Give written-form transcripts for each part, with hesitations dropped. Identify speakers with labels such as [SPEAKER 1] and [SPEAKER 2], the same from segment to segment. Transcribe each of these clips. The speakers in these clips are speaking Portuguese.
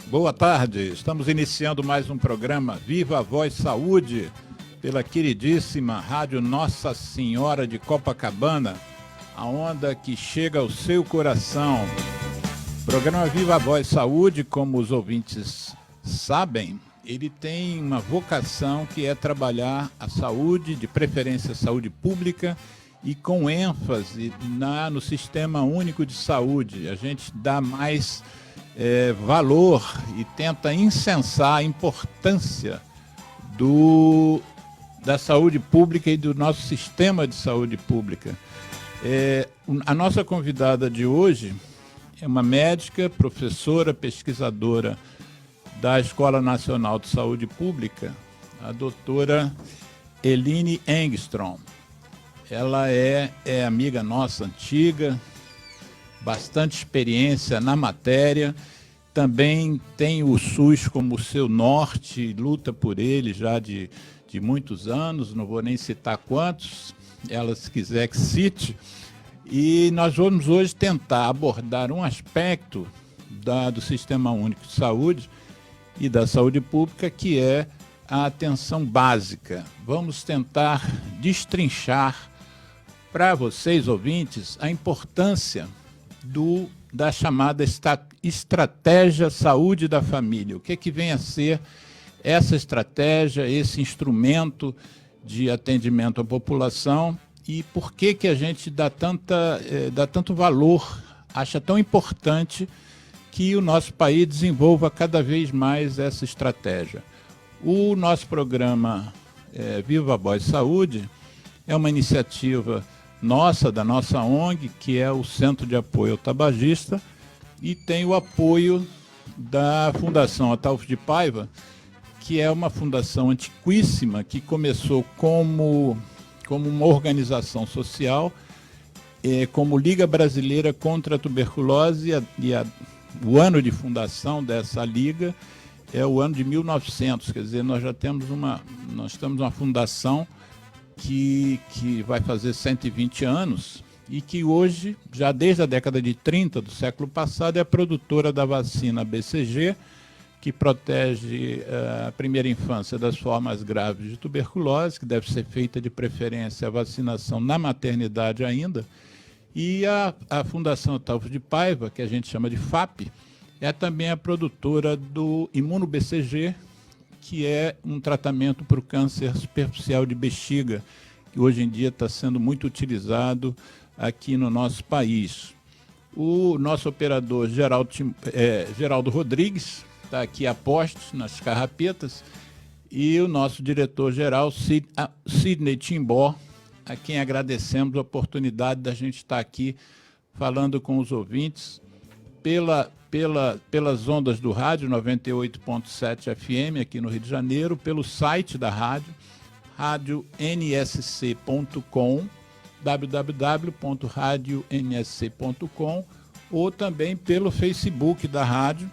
[SPEAKER 1] Boa tarde, estamos iniciando mais um programa Viva a Voz Saúde, pela queridíssima Rádio Nossa Senhora de Copacabana, a onda que chega ao seu coração. O programa Viva a Voz Saúde, como os ouvintes sabem, ele tem uma vocação que é trabalhar a saúde, de preferência a saúde pública, e com ênfase no Sistema Único de Saúde. A gente dá mais valor e tenta incensar a importância da saúde pública e do nosso sistema de saúde pública. A nossa convidada de hoje é uma médica, professora, pesquisadora da Escola Nacional de Saúde Pública, a doutora Eline Engstrom. Ela é amiga nossa antiga, bastante experiência na matéria, também tem o SUS como seu norte, luta por ele já de muitos anos, não vou nem citar quantos, ela se quiser que cite, e nós vamos hoje tentar abordar um aspecto do Sistema Único de Saúde e da saúde pública, que é a atenção básica. Vamos tentar destrinchar para vocês, ouvintes, a importância da chamada estratégia saúde da família. O que vem a ser essa estratégia, esse instrumento de atendimento à população e por que a gente dá tanto valor, acha tão importante que o nosso país desenvolva cada vez mais essa estratégia. O nosso programa Viva a Voz Saúde é uma iniciativa da nossa ONG, que é o Centro de Apoio ao Tabagista, e tem o apoio da Fundação Ataulfo de Paiva, que é uma fundação antiquíssima, que começou como uma organização social, como Liga Brasileira contra a Tuberculose, o ano de fundação dessa liga é o ano de 1900, quer dizer, nós temos uma fundação que vai fazer 120 anos e que hoje, já desde a década de 30 do século passado, é a produtora da vacina BCG, que protege a primeira infância das formas graves de tuberculose, que deve ser feita de preferência a vacinação na maternidade ainda, e a Fundação Ataulfo de Paiva, que a gente chama de FAP, é também a produtora do Imuno-BCG, que é um tratamento para o câncer superficial de bexiga, que hoje em dia está sendo muito utilizado aqui no nosso país. O nosso operador Geraldo Rodrigues está aqui a postos, nas carrapetas, e o nosso diretor-geral Sidney Timbó, a quem agradecemos a oportunidade da gente estar aqui falando com os ouvintes pelas ondas do rádio 98.7 FM aqui no Rio de Janeiro, pelo site da rádio, radionsc.com, www.radionsc.com, ou também pelo Facebook da rádio,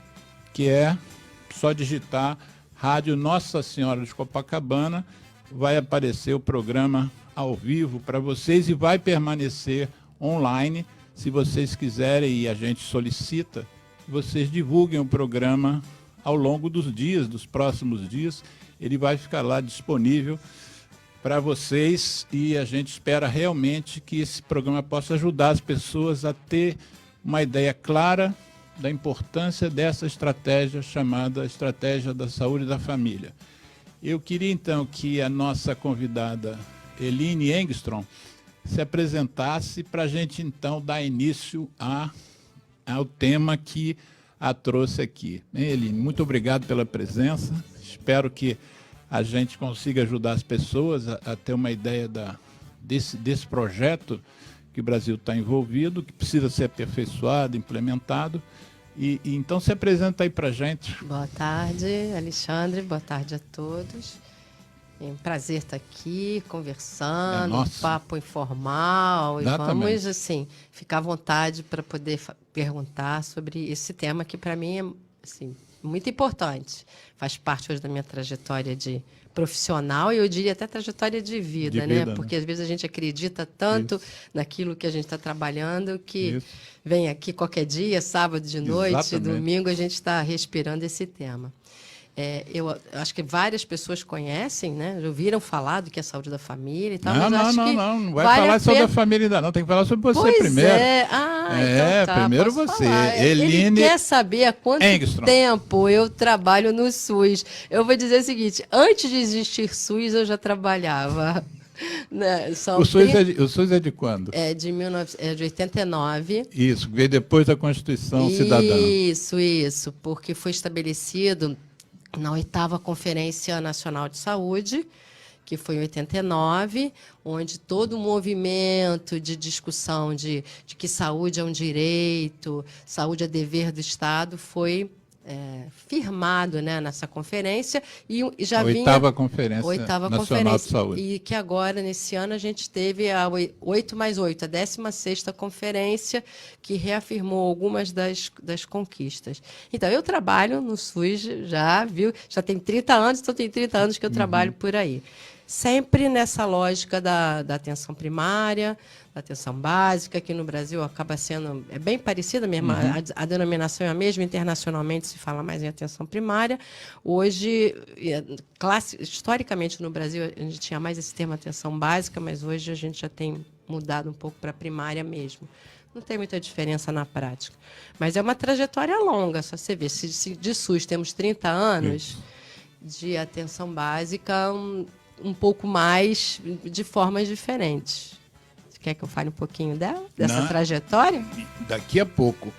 [SPEAKER 1] que é só digitar Rádio Nossa Senhora de Copacabana, vai aparecer o programa ao vivo para vocês e vai permanecer online. Se vocês quiserem, e a gente solicita, vocês divulguem o programa ao longo dos próximos dias. Ele vai ficar lá disponível para vocês e a gente espera realmente que esse programa possa ajudar as pessoas a ter uma ideia clara da importância dessa estratégia chamada Estratégia da Saúde da Família. Eu queria, então, que a nossa convidada Eline Engstrom se apresentasse para a gente, então, dar início ao tema que a trouxe aqui. Eline, muito obrigado pela presença. Espero que a gente consiga ajudar as pessoas a ter uma ideia desse projeto que o Brasil está envolvido, que precisa ser aperfeiçoado, implementado. E então se apresenta aí para a gente.
[SPEAKER 2] Boa tarde, Alexandre. Boa tarde a todos. É um prazer estar aqui conversando, um papo informal.
[SPEAKER 1] Exatamente.
[SPEAKER 2] E vamos, assim, ficar à vontade para poder perguntar sobre esse tema que, para mim, é assim, muito importante. Faz parte hoje da minha trajetória de profissional e eu diria até trajetória de vida, né? Porque às vezes a gente acredita tanto naquilo que a gente está trabalhando que vem aqui qualquer dia, sábado de noite, domingo, a gente está respirando esse tema. Eu acho que várias pessoas conhecem, né? Já ouviram falar do que é saúde da família e tal.
[SPEAKER 1] Não vai falar sobre a família ainda não. Tem que falar sobre você primeiro.
[SPEAKER 2] Então tá,
[SPEAKER 1] primeiro você. Eline
[SPEAKER 2] Ele quer saber há quanto tempo eu trabalho no SUS. Eu vou dizer o seguinte, antes de existir SUS, eu já trabalhava. Né?
[SPEAKER 1] O SUS é de quando?
[SPEAKER 2] É de 89.
[SPEAKER 1] Isso, veio depois da Constituição Cidadã.
[SPEAKER 2] Isso, porque foi estabelecido na 8ª Conferência Nacional de Saúde, que foi em 89, onde todo o movimento de discussão de que saúde é um direito, saúde é dever do Estado, foi firmado, né, nessa conferência. E já vinha
[SPEAKER 1] 8ª Conferência Nacional de Saúde.
[SPEAKER 2] E que agora, nesse ano, a gente teve a 8+8, a 16ª conferência, que reafirmou algumas das conquistas. Então, eu trabalho no SUS, já tem 30 anos, então tem 30 anos que eu trabalho por aí. Sempre nessa lógica da atenção primária, da atenção básica, que no Brasil acaba sendo bem parecida mesmo, a denominação é a mesma, internacionalmente se fala mais em atenção primária. Hoje, historicamente no Brasil, a gente tinha mais esse termo atenção básica, mas hoje a gente já tem mudado um pouco para primária mesmo. Não tem muita diferença na prática. Mas é uma trajetória longa, só você ver. Se de SUS temos 30 anos, de atenção básica, um pouco mais, de formas diferentes. Você quer que eu fale um pouquinho dessa trajetória?
[SPEAKER 1] Daqui a pouco.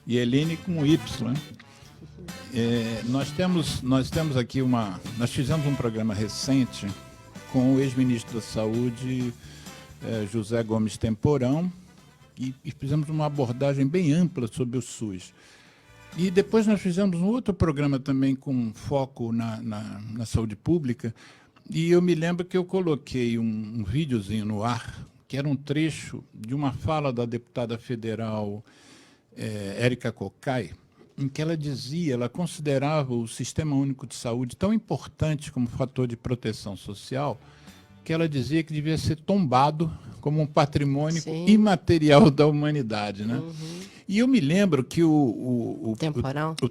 [SPEAKER 1] E Eline com Y. Nós temos aqui nós fizemos um programa recente com o ex-ministro da Saúde, José Gomes Temporão, e fizemos uma abordagem bem ampla sobre o SUS. E depois nós fizemos um outro programa também com foco na saúde pública, e eu me lembro que eu coloquei um videozinho no ar, que era um trecho de uma fala da deputada federal Érica Cocai, em que ela considerava o Sistema Único de Saúde tão importante como fator de proteção social, que ela dizia que devia ser tombado como um patrimônio imaterial da humanidade, né? E eu me lembro que o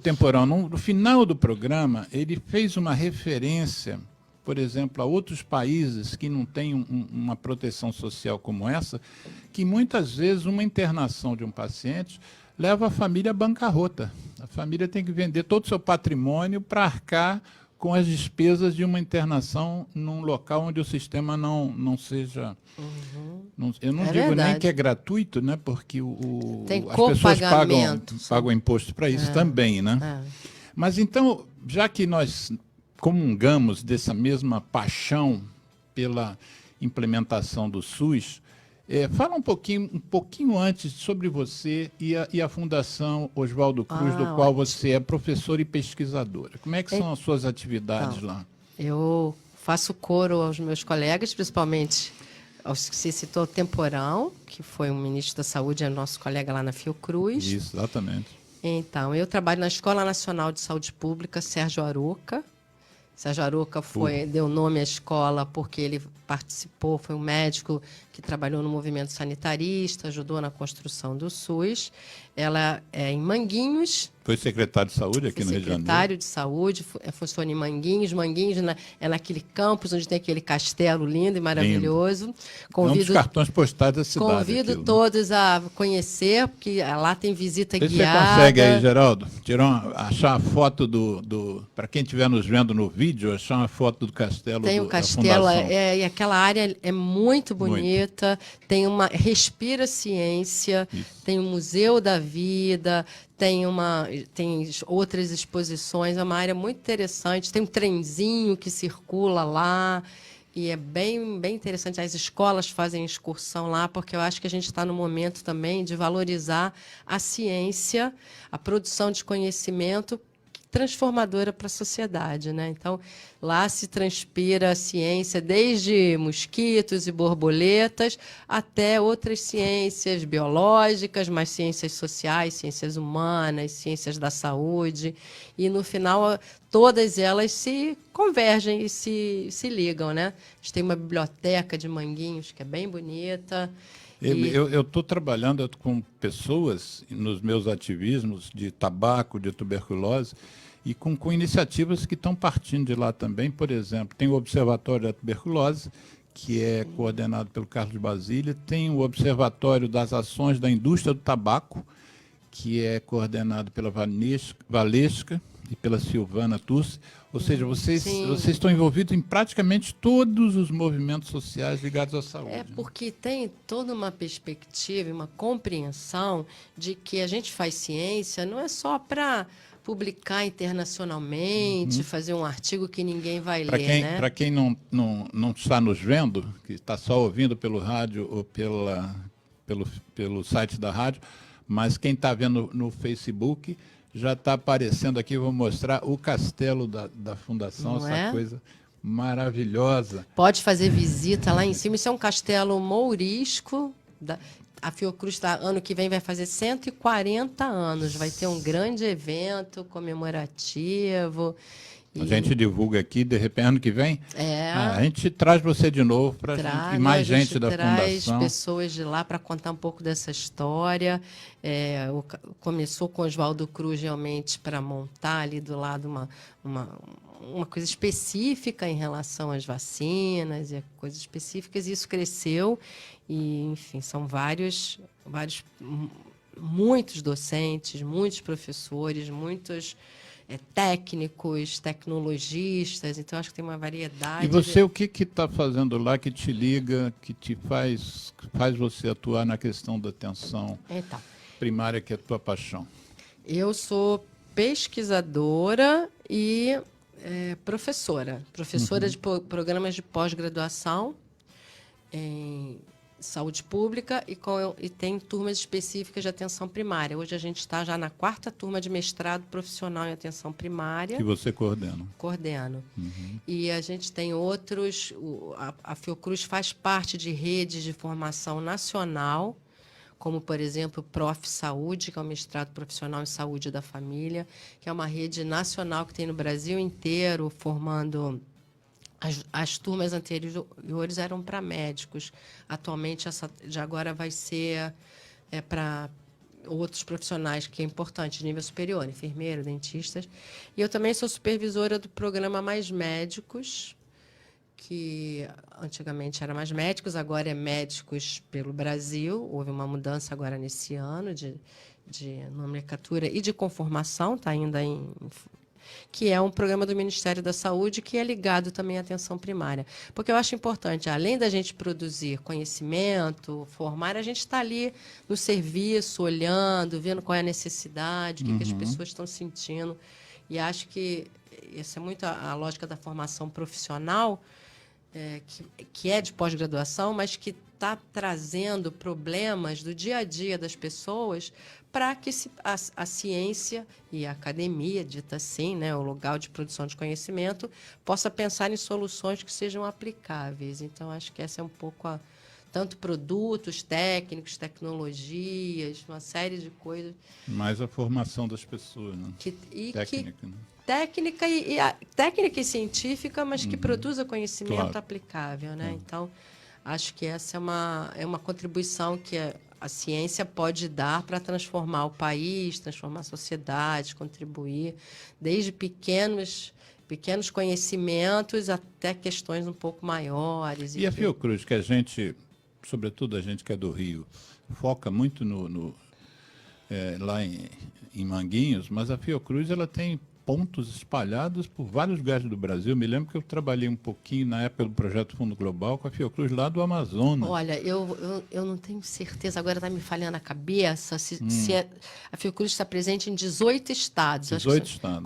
[SPEAKER 1] Temporão, no final do programa, ele fez uma referência, por exemplo, a outros países que não têm uma proteção social como essa, que muitas vezes uma internação de um paciente leva a família à bancarrota. A família tem que vender todo o seu patrimônio para arcar com as despesas de uma internação num local onde o sistema não seja... eu não digo nem que é gratuito, né? Porque as pessoas pagam imposto para isso também, né? Mas então, já que nós comungamos dessa mesma paixão pela implementação do SUS, fala um pouquinho antes sobre você e a Fundação Oswaldo Cruz, do qual você é professora e pesquisadora. Como é que são as suas atividades lá?
[SPEAKER 2] Eu faço coro aos meus colegas, principalmente aos que se citou Temporão, que foi um ministro da Saúde, é nosso colega lá na Fiocruz.
[SPEAKER 1] Isso, exatamente.
[SPEAKER 2] Então, eu trabalho na Escola Nacional de Saúde Pública, Sérgio Aroca. Sérgio Aroca deu nome à escola porque ele participou, foi um médico que trabalhou no movimento sanitarista, ajudou na construção do SUS. Ela é em Manguinhos.
[SPEAKER 1] Foi secretário de Saúde aqui no Rio de Janeiro.
[SPEAKER 2] Secretário de Saúde, funciona em Manguinhos. Manguinhos é naquele campus onde tem aquele castelo lindo e maravilhoso.
[SPEAKER 1] Um dos cartões postais da cidade.
[SPEAKER 2] Convido todos a conhecer, porque lá tem visita guiada.
[SPEAKER 1] Você consegue aí, Geraldo, achar a foto para quem estiver nos vendo no vídeo, achar uma foto do castelo.
[SPEAKER 2] Tem o castelo, e aquela área é muito bonita, respira ciência, tem o Museu da Vida, tem outras exposições, é uma área muito interessante, tem um trenzinho que circula lá, e é bem, bem interessante. As escolas fazem excursão lá, porque eu acho que a gente está no momento também de valorizar a ciência, a produção de conhecimento, transformadora para a sociedade, né? Então, lá se transpira a ciência desde mosquitos e borboletas até outras ciências biológicas, mais ciências sociais, ciências humanas, ciências da saúde. E, no final, todas elas se convergem e se ligam, né? A gente tem uma biblioteca de Manguinhos que é bem bonita.
[SPEAKER 1] Eu estou trabalhando com pessoas nos meus ativismos de tabaco, de tuberculose, e com iniciativas que estão partindo de lá também. Por exemplo, tem o Observatório da Tuberculose, que é coordenado pelo Carlos Basília, tem o Observatório das Ações da Indústria do Tabaco, que é coordenado pela Valesca e pela Silvana Tussi. Ou seja, vocês estão envolvidos em praticamente todos os movimentos sociais ligados à saúde.
[SPEAKER 2] É porque tem toda uma perspectiva, uma compreensão de que a gente faz ciência não é só para publicar internacionalmente, fazer um artigo que ninguém vai ler, né?
[SPEAKER 1] Para quem não está nos vendo, que está só ouvindo pelo rádio ou pelo site da rádio, mas quem está vendo no Facebook, já está aparecendo aqui, vou mostrar o castelo da Fundação,
[SPEAKER 2] Não
[SPEAKER 1] essa
[SPEAKER 2] é?
[SPEAKER 1] coisa maravilhosa.
[SPEAKER 2] Pode fazer visita lá em cima. Isso é um castelo mourisco. A Fiocruz, ano que vem, vai fazer 140 anos. Vai ter um grande evento comemorativo.
[SPEAKER 1] A gente divulga aqui, de repente, ano que vem,
[SPEAKER 2] É.
[SPEAKER 1] a gente traz você de novo para e mais gente da
[SPEAKER 2] traz
[SPEAKER 1] Fundação.
[SPEAKER 2] pessoas de lá para contar um pouco dessa história. Começou com Oswaldo Cruz, realmente, para montar ali do lado uma coisa específica em relação às vacinas e coisas específicas. E isso cresceu. E, enfim, são muitos docentes, muitos professores, muitos técnicos, tecnologistas. Então, acho que tem uma variedade.
[SPEAKER 1] E você, o que está fazendo lá que te liga, que te faz você atuar na questão da atenção primária, que é a tua paixão?
[SPEAKER 2] Eu sou pesquisadora e professora de programas de pós-graduação em saúde pública e tem turmas específicas de atenção primária. Hoje a gente está já na 4ª turma de mestrado profissional em atenção primária.
[SPEAKER 1] Que você coordena.
[SPEAKER 2] Coordeno. E a gente tem outros... A Fiocruz faz parte de redes de formação nacional, como, por exemplo, o Prof. Saúde, que é o mestrado profissional em saúde da família, que é uma rede nacional que tem no Brasil inteiro, formando... As turmas anteriores eram para médicos. Atualmente, essa de agora vai ser para outros profissionais, que é importante, de nível superior, enfermeiro, dentistas. E eu também sou supervisora do programa Mais Médicos, que antigamente era Mais Médicos, agora é Médicos pelo Brasil. Houve uma mudança agora nesse ano de nomenclatura e de conformação, está ainda que é um programa do Ministério da Saúde que é ligado também à atenção primária. Porque eu acho importante, além da gente produzir conhecimento, formar, a gente está ali no serviço, olhando, vendo qual é a necessidade, o que as pessoas estão sentindo. E acho que essa é muito a lógica da formação profissional, que é de pós-graduação, mas que está trazendo problemas do dia a dia das pessoas para que a ciência e a academia, dita assim, né, o lugar de produção de conhecimento, possa pensar em soluções que sejam aplicáveis. Então, acho que essa é um pouco tanto produtos, técnicos, tecnologias, uma série de coisas.
[SPEAKER 1] Mais a formação das pessoas, né?
[SPEAKER 2] Técnica e científica, mas que produza conhecimento aplicável, né? Então, acho que essa é uma contribuição que a ciência pode dar para transformar o país, transformar a sociedade, contribuir desde pequenos conhecimentos até questões um pouco maiores.
[SPEAKER 1] E a Fiocruz, que a gente, sobretudo a gente que é do Rio, foca muito lá em Manguinhos, mas a Fiocruz ela tem pontos espalhados por vários lugares do Brasil. Me lembro que eu trabalhei um pouquinho na época do Projeto Fundo Global com a Fiocruz lá do Amazonas.
[SPEAKER 2] Olha, eu não tenho certeza, agora está me falhando a cabeça, se a Fiocruz está presente em 18 estados.
[SPEAKER 1] 18 estados.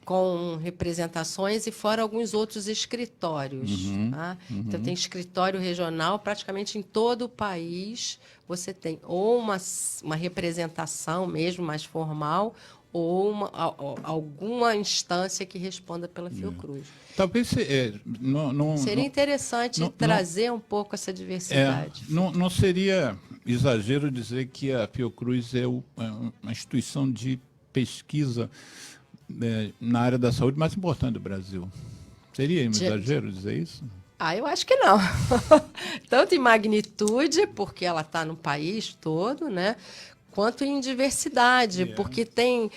[SPEAKER 2] Com representações e fora alguns outros escritórios. Então, tem escritório regional praticamente em todo o país. Você tem ou uma representação mesmo mais formal, ou alguma instância que responda pela Fiocruz.
[SPEAKER 1] Talvez
[SPEAKER 2] Seria interessante trazer um pouco essa diversidade.
[SPEAKER 1] Não seria exagero dizer que a Fiocruz é uma instituição de pesquisa na área da saúde mais importante do Brasil. Seria um exagero dizer isso?
[SPEAKER 2] Eu acho que não. Tanto em magnitude, porque ela está no país todo, né? Quanto em diversidade, porque tem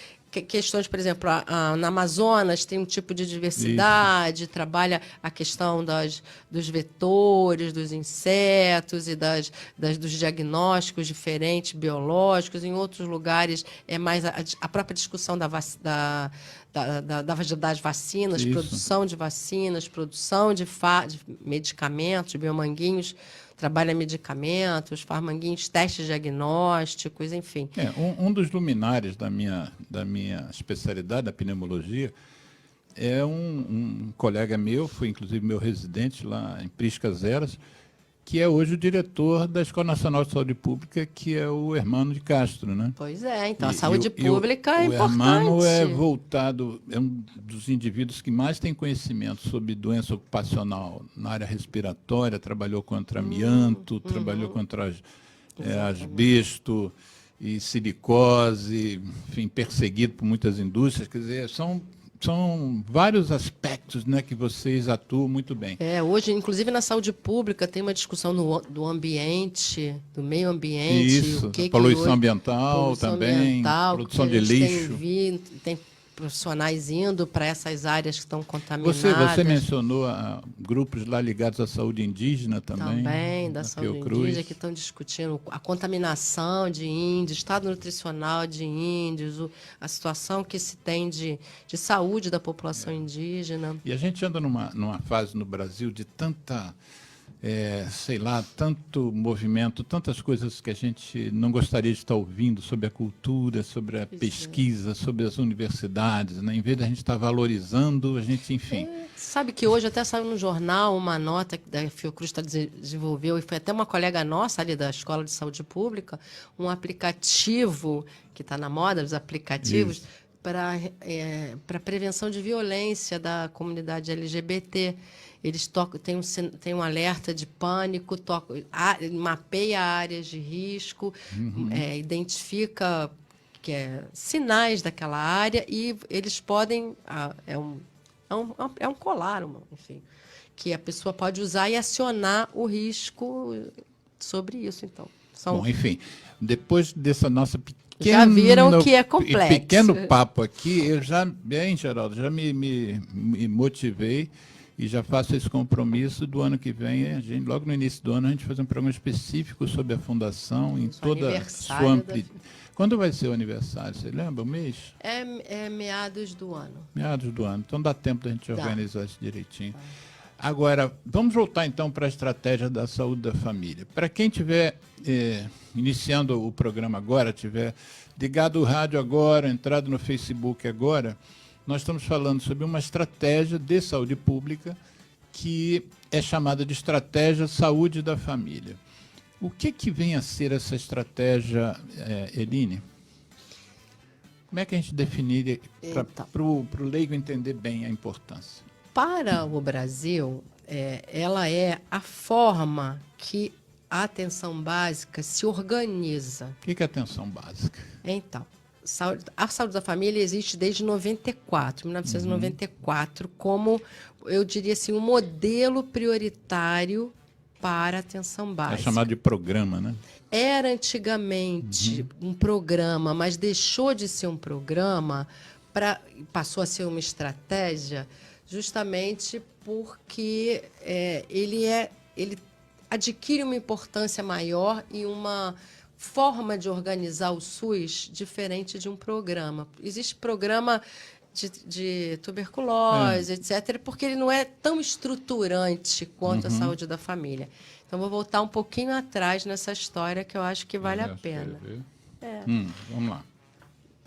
[SPEAKER 2] questões, por exemplo, na Amazonas tem um tipo de diversidade, isso. Trabalha a questão dos vetores, dos insetos e dos diagnósticos diferentes, biológicos. Em outros lugares é mais a própria discussão das vacinas, isso. Produção de vacinas, produção de medicamentos, de biomanguinhos, trabalha medicamentos, farmanguinhos, testes diagnósticos, enfim.
[SPEAKER 1] Um dos luminares da minha especialidade, da pneumologia, é um colega meu, foi inclusive meu residente lá em Priscas Eras, que é hoje o diretor da Escola Nacional de Saúde Pública, que é o Hermano de Castro, né?
[SPEAKER 2] Pois é, então a saúde pública é importante.
[SPEAKER 1] O Hermano é voltado, é um dos indivíduos que mais tem conhecimento sobre doença ocupacional na área respiratória, trabalhou contra amianto, trabalhou contra asbesto e silicose, enfim, perseguido por muitas indústrias, quer dizer, são vários aspectos, né, que vocês atuam muito bem.
[SPEAKER 2] Hoje, inclusive na saúde pública, tem uma discussão do ambiente, do meio ambiente.
[SPEAKER 1] Isso, poluição ambiental também, produção de lixo.
[SPEAKER 2] Tem profissionais indo para essas áreas que estão contaminadas.
[SPEAKER 1] Você mencionou grupos lá ligados à saúde indígena também.
[SPEAKER 2] Também, da saúde indígena, que estão discutindo a contaminação de índios, estado nutricional de índios, a situação que se tem de saúde da população indígena.
[SPEAKER 1] E a gente anda numa fase no Brasil de tanta... tanto movimento, tantas coisas que a gente não gostaria de estar ouvindo sobre a cultura, sobre a pesquisa, sobre as universidades, né? Em vez de a gente estar valorizando, a gente, enfim...
[SPEAKER 2] Sabe que hoje até saiu no jornal uma nota que a Fiocruz desenvolveu, e foi até uma colega nossa ali da Escola de Saúde Pública, um aplicativo, que está na moda, os aplicativos, para prevenção de violência da comunidade LGBT. Eles tem um alerta de pânico, mapeia áreas de risco, identifica sinais daquela área e eles podem... É um colar, enfim, que a pessoa pode usar e acionar o risco sobre isso. Então,
[SPEAKER 1] Bom, enfim, depois dessa nossa
[SPEAKER 2] já viram que é complexo.
[SPEAKER 1] Pequeno papo aqui, eu Geraldo, já me motivei e já faço esse compromisso do ano que vem, logo no início do ano, a gente fazer um programa específico sobre a Fundação, em toda a sua amplitude. Quando vai ser o aniversário? Você lembra o mês?
[SPEAKER 2] É meados do ano.
[SPEAKER 1] Meados do ano. Então dá tempo da gente organizar isso direitinho. Agora, vamos voltar então para a estratégia da saúde da família. Para quem estiver iniciando o programa agora, estiver ligado ao rádio agora, entrado no Facebook agora, nós estamos falando sobre uma estratégia de saúde pública que é chamada de Estratégia Saúde da Família. O que vem a ser essa estratégia, Eline? Como é que a gente definiria para o leigo entender bem a importância?
[SPEAKER 2] Para o Brasil, ela é a forma que a atenção básica se organiza.
[SPEAKER 1] O que é atenção básica?
[SPEAKER 2] Então, a saúde da família existe desde 1994, como, eu diria assim, um modelo prioritário para a atenção básica.
[SPEAKER 1] É chamado de programa, né?
[SPEAKER 2] Era antigamente um programa, mas deixou de ser um programa, passou a ser uma estratégia, justamente porque ele adquire uma importância maior e uma forma de organizar o SUS diferente de um programa. Existe programa de tuberculose, etc., porque ele não é tão estruturante quanto a saúde da família. Então, vou voltar um pouquinho atrás nessa história que eu acho que vale a pena.
[SPEAKER 1] Vamos lá.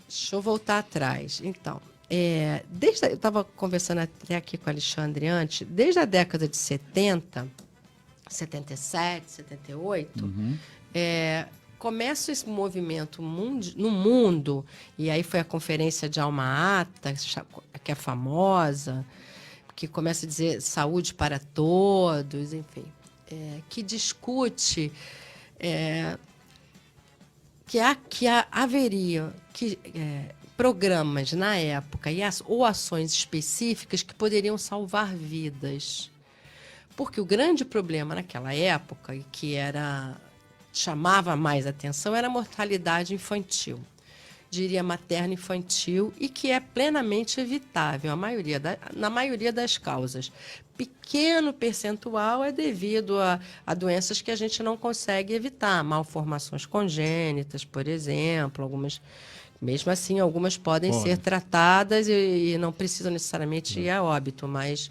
[SPEAKER 2] Deixa eu voltar atrás. Então, eu estava conversando até aqui com o Alexandre antes, desde a década de 70, 77, 78, começa esse movimento no mundo, e aí foi a conferência de Alma-Ata, que é famosa, que começa a dizer saúde para todos, enfim, que discute que haveria programas na época ou ações específicas que poderiam salvar vidas. Porque o grande problema naquela época, e que chamava mais atenção, era a mortalidade infantil. Diria materno-infantil, e que é plenamente evitável na maioria das causas. Pequeno percentual é devido a doenças que a gente não consegue evitar, malformações congênitas, por exemplo, mesmo assim, algumas podem ser tratadas e não precisam necessariamente ir a óbito, mas...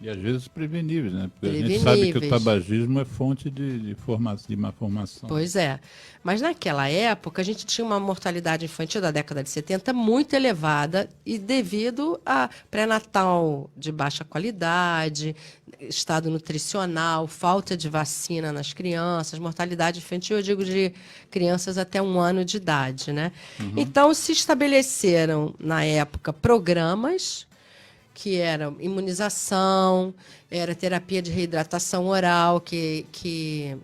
[SPEAKER 1] E às vezes preveníveis, né? Porque a gente sabe que o tabagismo é fonte de má formação.
[SPEAKER 2] Pois é. Mas naquela época, a gente tinha uma mortalidade infantil da década de 70 muito elevada, e devido a pré-natal de baixa qualidade, estado nutricional, falta de vacina nas crianças, mortalidade infantil, eu digo de crianças até 1 ano de idade, né? Então, se estabeleceram, na época, programas que eram imunização, era terapia de reidratação oral, que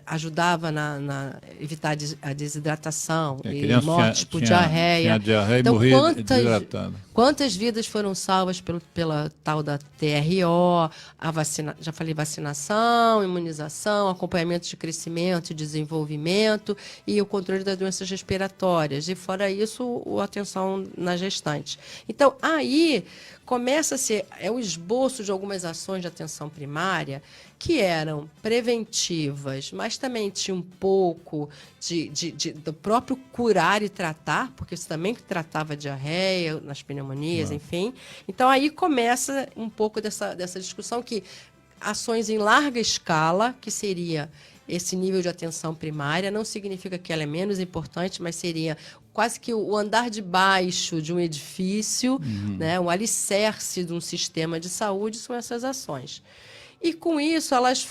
[SPEAKER 2] ajudava na evitar a desidratação e mortes por diarreia.
[SPEAKER 1] Tinha diarreia
[SPEAKER 2] então,
[SPEAKER 1] e morria desidratado.
[SPEAKER 2] Quantas vidas foram salvas pela tal da TRO, já falei, vacinação, imunização, acompanhamento de crescimento e desenvolvimento e o controle das doenças respiratórias. E, fora isso, a atenção nas gestantes. Então, aí começa a ser o esboço de algumas ações de atenção primária que eram preventivas, mas também tinha um pouco do próprio curar e tratar, porque isso também tratava diarreia, nas pneumonias, enfim. Então, aí começa um pouco dessa discussão que ações em larga escala, que seria esse nível de atenção primária, não significa que ela é menos importante, mas seria quase que o andar de baixo de um edifício, né, um alicerce de um sistema de saúde, são essas ações. E, com isso, elas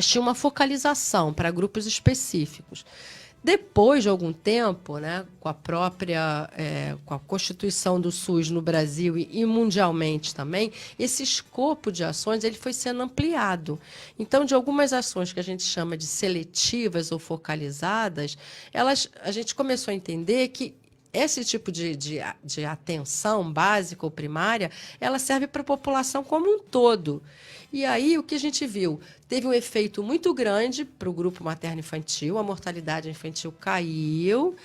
[SPEAKER 2] tinham uma focalização para grupos específicos. Depois de algum tempo, né, com a constituição do SUS no Brasil e mundialmente também, esse escopo de ações ele foi sendo ampliado. Então, de algumas ações que a gente chama de seletivas ou focalizadas, a gente começou a entender que esse tipo de atenção básica ou primária, ela serve para a população como um todo. E aí, o que a gente viu? Teve um efeito muito grande para o grupo materno-infantil, a mortalidade infantil caiu,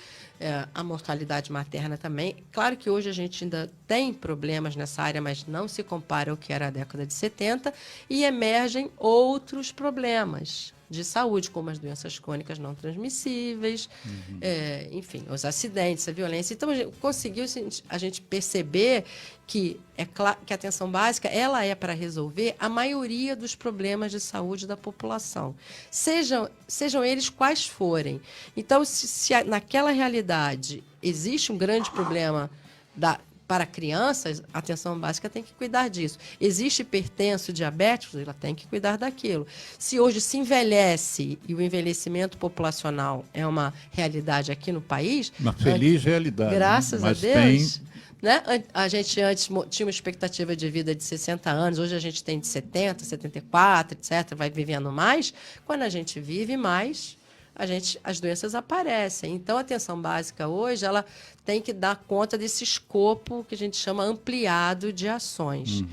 [SPEAKER 2] a mortalidade materna também. Claro que hoje a gente ainda tem problemas nessa área, mas não se compara ao que era a década de 70, e emergem outros problemas de saúde, como as doenças crônicas não transmissíveis, enfim, os acidentes, a violência. Então, conseguiu a gente perceber que que a atenção básica ela é para resolver a maioria dos problemas de saúde da população, sejam eles quais forem. Então, se naquela realidade existe um grande problema para crianças, a atenção básica tem que cuidar disso. Existe hipertenso, diabético, ela tem que cuidar daquilo. Se hoje se envelhece, e o envelhecimento populacional é uma realidade aqui no país...
[SPEAKER 1] Uma feliz realidade.
[SPEAKER 2] Graças a Deus. Né? A gente antes tinha uma expectativa de vida de 60 anos, hoje a gente tem de 70, 74, etc., vai vivendo mais. Quando a gente vive mais, as doenças aparecem. Então, a atenção básica hoje ela tem que dar conta desse escopo que a gente chama ampliado de ações.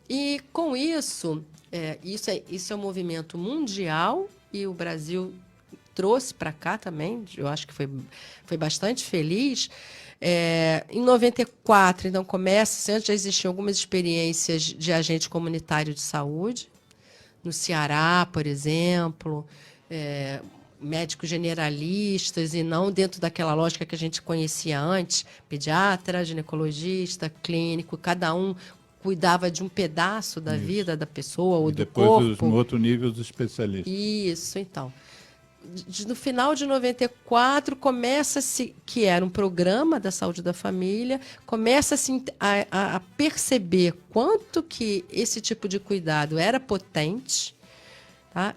[SPEAKER 2] E, com isso, isso é um movimento mundial, e o Brasil trouxe para cá também, eu acho que foi bastante feliz. Em 94, então, antes já existiam algumas experiências de agente comunitário de saúde, no Ceará, por exemplo, médicos generalistas, e não dentro daquela lógica que a gente conhecia antes, pediatra, ginecologista, clínico, cada um cuidava de um pedaço da vida da pessoa ou do corpo.
[SPEAKER 1] Depois, no outro nível, os especialistas.
[SPEAKER 2] Isso, então. No final de 94, começa-se, que era um programa da saúde da família, começa-se a perceber quanto que esse tipo de cuidado era potente, Tá?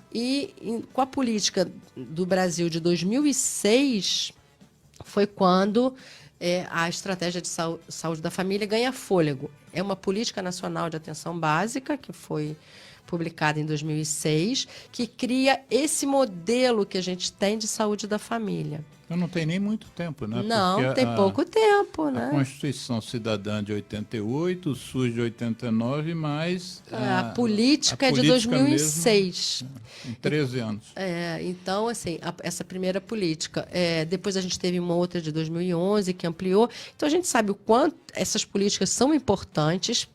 [SPEAKER 2] Com a política do Brasil de 2006, foi quando a estratégia de saúde da família ganha fôlego. É uma política nacional de atenção básica, que foi publicada em 2006, que cria esse modelo que a gente tem de saúde da família.
[SPEAKER 1] Eu não tem nem muito tempo, né?
[SPEAKER 2] Não,
[SPEAKER 1] porque
[SPEAKER 2] tem pouco tempo, né?
[SPEAKER 1] A Constituição Cidadã de 88, o SUS de 89, mas
[SPEAKER 2] a política é de 2006.
[SPEAKER 1] Mesmo, em 13 anos.
[SPEAKER 2] Então, assim, essa primeira política. Depois a gente teve uma outra de 2011 que ampliou. Então, a gente sabe o quanto essas políticas são importantes,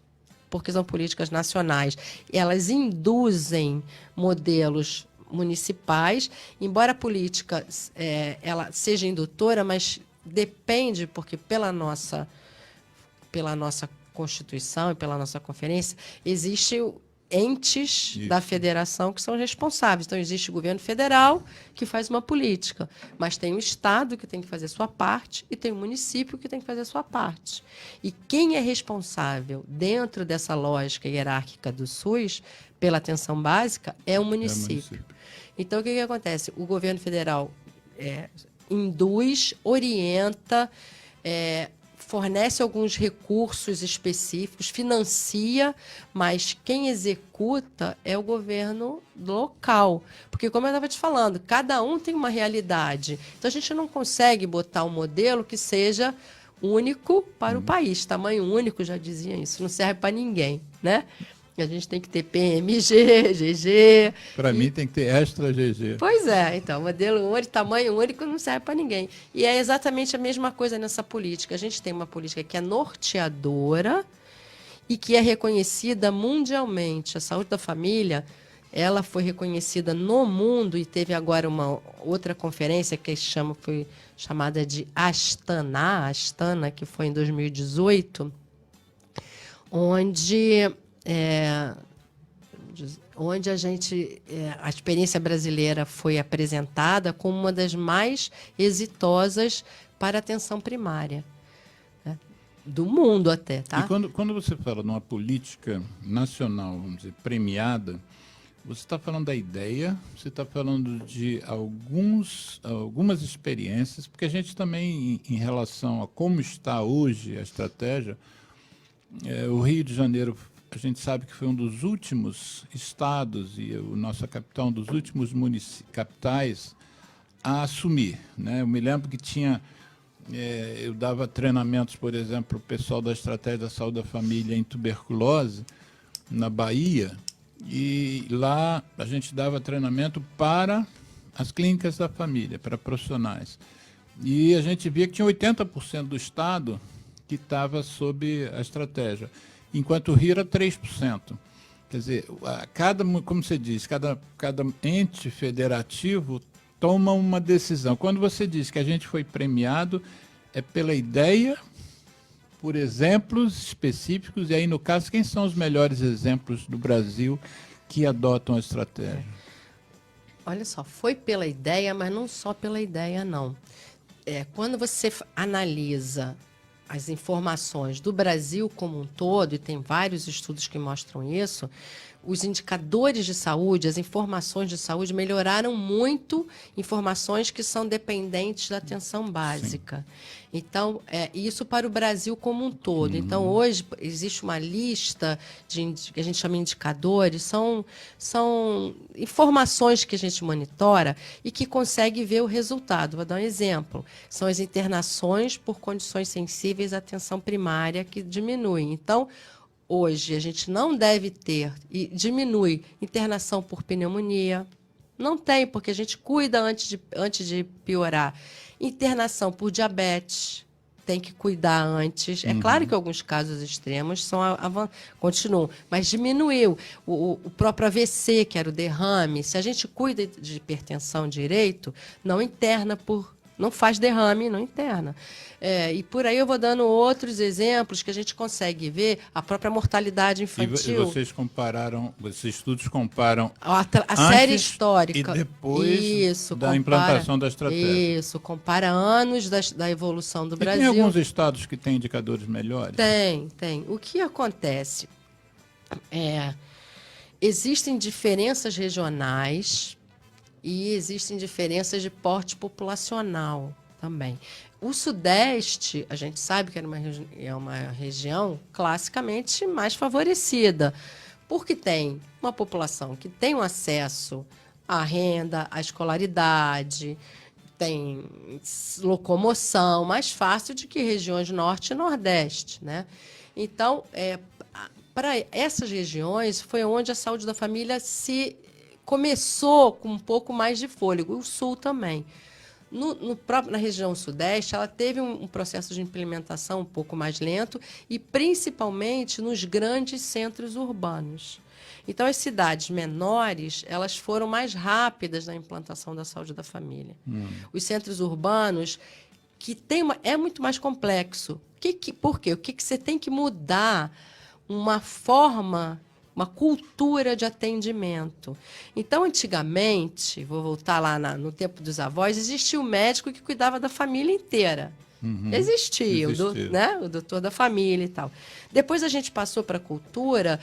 [SPEAKER 2] porque são políticas nacionais. Elas induzem modelos municipais, embora a política ela seja indutora, mas depende, porque pela nossa Constituição e pela nossa conferência, existem entes da federação que são responsáveis. Então, existe o governo federal que faz uma política, mas tem o Estado que tem que fazer a sua parte e tem o município que tem que fazer a sua parte. E quem é responsável dentro dessa lógica hierárquica do SUS pela atenção básica é o município. Então, o que acontece? O governo federal induz, orienta, fornece alguns recursos específicos, financia, mas quem executa é o governo local. Porque, como eu estava te falando, cada um tem uma realidade. Então, a gente não consegue botar um modelo que seja único para o país. Tamanho único, já dizia isso, não serve para ninguém, né? A gente tem que ter PMG, GG.
[SPEAKER 1] Para mim tem que ter extra GG.
[SPEAKER 2] Pois é, então, modelo único, tamanho único não serve para ninguém. E é exatamente a mesma coisa nessa política. A gente tem uma política que é norteadora e que é reconhecida mundialmente. A saúde da família, ela foi reconhecida no mundo e teve agora uma outra conferência que foi chamada de Astana, que foi em 2018, onde a experiência brasileira foi apresentada como uma das mais exitosas para a atenção primária, né? Do mundo até, tá?
[SPEAKER 1] E quando você fala numa política nacional, vamos dizer, premiada, você está falando da ideia, você está falando de algumas experiências, porque a gente também, em relação a como está hoje a estratégia, o Rio de Janeiro, a gente sabe que foi um dos últimos estados e a nossa capital, um dos últimos capitais a assumir, né? Eu me lembro que eu dava treinamentos, por exemplo, para o pessoal da Estratégia da Saúde da Família em tuberculose, na Bahia, e lá a gente dava treinamento para as clínicas da família, para profissionais. E a gente via que tinha 80% do estado que estava sob a estratégia, enquanto o Rio era 3%. Quer dizer, como você diz, cada ente federativo toma uma decisão. Quando você diz que a gente foi premiado, é pela ideia, por exemplos específicos, e aí, no caso, quem são os melhores exemplos do Brasil que adotam a estratégia?
[SPEAKER 2] Olha só, foi pela ideia, mas não só pela ideia, não. Quando você analisa as informações do Brasil como um todo, e tem vários estudos que mostram isso, os indicadores de saúde, as informações de saúde melhoraram muito, informações que são dependentes da atenção básica. Sim. Então, isso para o Brasil como um todo. Então, hoje, existe uma lista que a gente chama de indicadores, são informações que a gente monitora e que consegue ver o resultado. Vou dar um exemplo. São as internações por condições sensíveis à atenção primária que diminuem. Então, hoje, a gente não deve ter, e diminui, internação por pneumonia. Não tem, porque a gente cuida antes de piorar. Internação por diabetes, tem que cuidar antes. É claro que alguns casos extremos continuam, mas diminuiu. O próprio AVC, que era o derrame, se a gente cuida de hipertensão direito, não faz derrame, não interna. E por aí eu vou dando outros exemplos que a gente consegue ver a própria mortalidade infantil.
[SPEAKER 1] E vocês compararam, esses estudos comparam
[SPEAKER 2] a série histórica
[SPEAKER 1] e depois da implantação da estratégia.
[SPEAKER 2] Isso, compara anos da evolução do Brasil.
[SPEAKER 1] Tem alguns estados que têm indicadores melhores?
[SPEAKER 2] Tem. O que acontece? existem diferenças regionais e existem diferenças de porte populacional também. O Sudeste, a gente sabe que é uma região classicamente mais favorecida, porque tem uma população que tem um acesso à renda, à escolaridade, tem locomoção mais fácil do que regiões Norte e Nordeste, né? Então, para essas regiões, foi onde a saúde da família se começou com um pouco mais de fôlego, o Sul também. Na região Sudeste, ela teve um processo de implementação um pouco mais lento e principalmente nos grandes centros urbanos. Então, as cidades menores, elas foram mais rápidas na implantação da saúde da família. Os centros urbanos, é muito mais complexo. Por quê? O que você tem que mudar? Uma forma, uma cultura de atendimento. Então, antigamente, vou voltar lá no tempo dos avós, existia um médico que cuidava da família inteira. Existia. O doutor da família e tal. Depois a gente passou para a cultura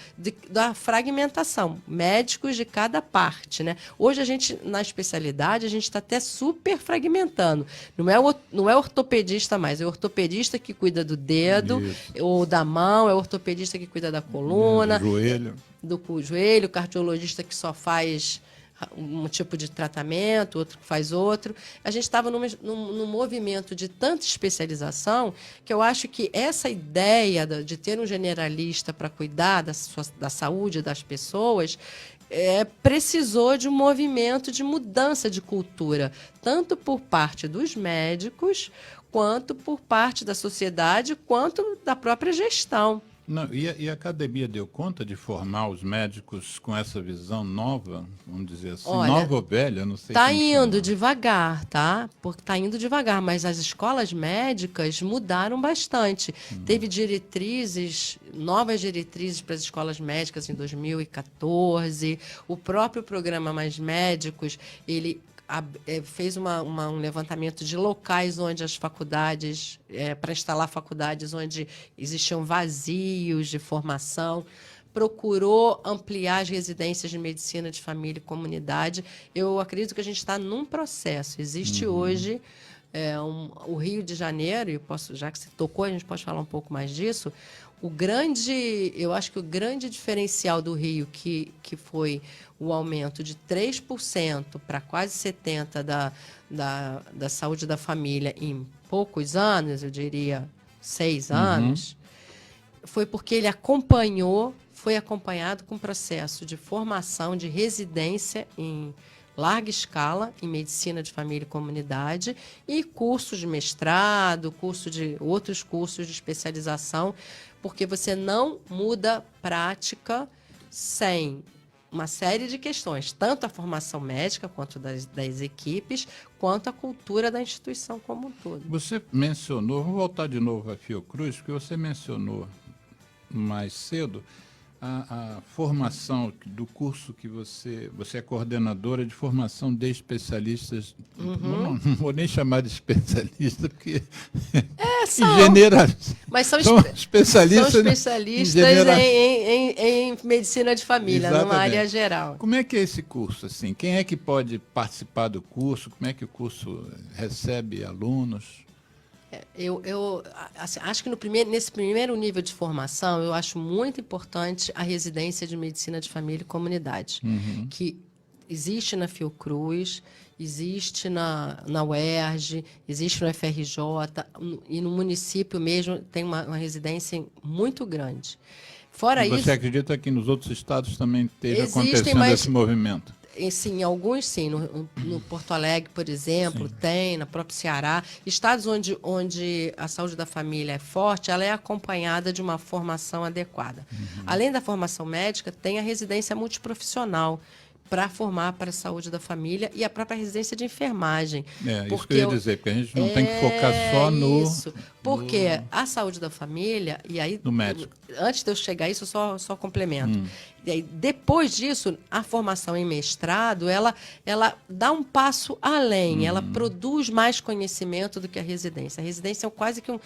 [SPEAKER 2] da fragmentação, médicos de cada parte, né? Hoje, na especialidade, a gente está até super fragmentando. Não é ortopedista mais, é o ortopedista que cuida do dedo, ou da mão, é o ortopedista que cuida da coluna, do joelho, o cardiologista que só faz um tipo de tratamento, outro que faz outro. A gente estava num movimento de tanta especialização que eu acho que essa ideia de ter um generalista para cuidar da saúde das pessoas precisou de um movimento de mudança de cultura, tanto por parte dos médicos, quanto por parte da sociedade, quanto da própria gestão.
[SPEAKER 1] Não, e a academia deu conta de formar os médicos com essa visão nova, vamos dizer assim,
[SPEAKER 2] olha,
[SPEAKER 1] nova ou velha, não sei.
[SPEAKER 2] Está indo devagar, tá? Porque está indo devagar, mas as escolas médicas mudaram bastante. Teve novas diretrizes para as escolas médicas em 2014. O próprio programa Mais Médicos, ele fez um levantamento de locais onde as faculdades, para instalar faculdades onde existiam vazios de formação, procurou ampliar as residências de medicina de família e comunidade. Eu acredito que a gente está num processo. Existe hoje o Rio de Janeiro, já que você tocou, a gente pode falar um pouco mais disso. Eu acho que o grande diferencial do Rio, que foi o aumento de 3% para quase 70% da saúde da família em poucos anos, eu diria 6 anos, foi porque ele foi acompanhado com um processo de formação, de residência em larga escala em medicina de família e comunidade e cursos de mestrado, outros cursos de especialização, porque você não muda prática sem uma série de questões, tanto a formação médica, quanto das equipes, quanto a cultura da instituição como um todo.
[SPEAKER 1] Você mencionou, vou voltar de novo a Fiocruz, porque você mencionou mais cedo a formação do curso que você é coordenadora de formação de especialistas. Não vou nem chamar de especialista, porque
[SPEAKER 2] mas são
[SPEAKER 1] especialistas
[SPEAKER 2] em medicina de família, exatamente, numa área geral.
[SPEAKER 1] Como é que é esse curso? Assim? Quem é que pode participar do curso? Como é que o curso recebe alunos?
[SPEAKER 2] Eu acho que nesse primeiro nível de formação, eu acho muito importante a residência de medicina de família e comunidade, que existe na Fiocruz, existe na UERJ, existe no FRJ, e no município mesmo tem uma residência muito grande. Fora isso,
[SPEAKER 1] você acredita que nos outros estados também esteja acontecendo esse movimento?
[SPEAKER 2] Sim, alguns sim. No Porto Alegre, por exemplo, tem, no próprio Ceará. Estados onde a saúde da família é forte, ela é acompanhada de uma formação adequada. Além da formação médica, tem a residência multiprofissional para formar para a saúde da família e a própria residência de enfermagem.
[SPEAKER 1] Isso que eu ia dizer, porque a gente não tem que focar só no...
[SPEAKER 2] Isso, porque a saúde da família, e aí...
[SPEAKER 1] No médico.
[SPEAKER 2] Antes de eu chegar a isso, eu só complemento. E aí, depois disso, a formação em mestrado, ela dá um passo além, ela produz mais conhecimento do que a residência. A residência é quase que um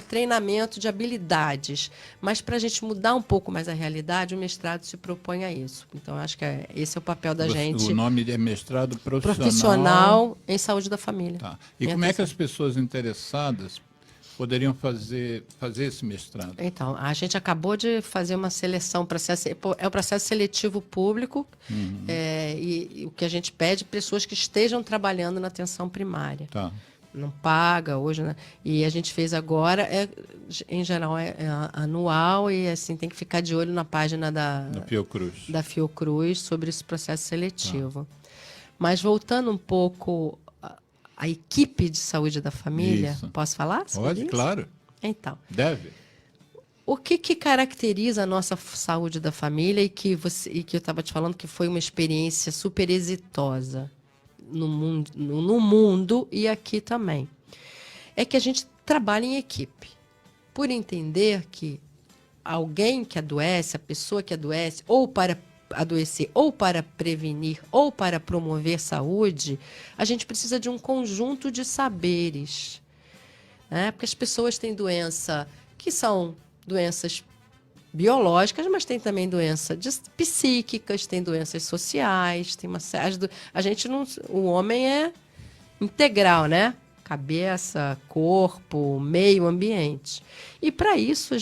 [SPEAKER 2] treinamento de habilidades, mas para a gente mudar um pouco mais a realidade, o mestrado se propõe a isso. Então, acho que esse é o papel da gente.
[SPEAKER 1] O nome é mestrado
[SPEAKER 2] Profissional em saúde da família.
[SPEAKER 1] Tá. E como é que as pessoas interessadas poderiam fazer esse mestrado?
[SPEAKER 2] Então, a gente acabou de fazer uma seleção, é um processo seletivo público, e o que a gente pede pessoas que estejam trabalhando na atenção primária.
[SPEAKER 1] Tá.
[SPEAKER 2] Não paga hoje, né? E a gente fez agora, em geral, é anual e assim tem que ficar de olho na página da Fiocruz sobre esse processo seletivo. Tá. Mas voltando um pouco a equipe de saúde da família,
[SPEAKER 1] isso.
[SPEAKER 2] Posso falar?
[SPEAKER 1] Pode, isso? Claro.
[SPEAKER 2] Então.
[SPEAKER 1] Deve.
[SPEAKER 2] O que caracteriza a nossa saúde da família e que eu estava te falando que foi uma experiência super exitosa no mundo e aqui também? É que a gente trabalha em equipe. Por entender que alguém que adoece, a pessoa que adoece, ou para adoecer, ou para prevenir, ou para promover saúde, a gente precisa de um conjunto de saberes. Né? Porque as pessoas têm doença que são doenças biológicas, mas tem também doenças psíquicas, tem doenças sociais, tem uma série o homem é integral, né? Cabeça, corpo, meio ambiente. E para isso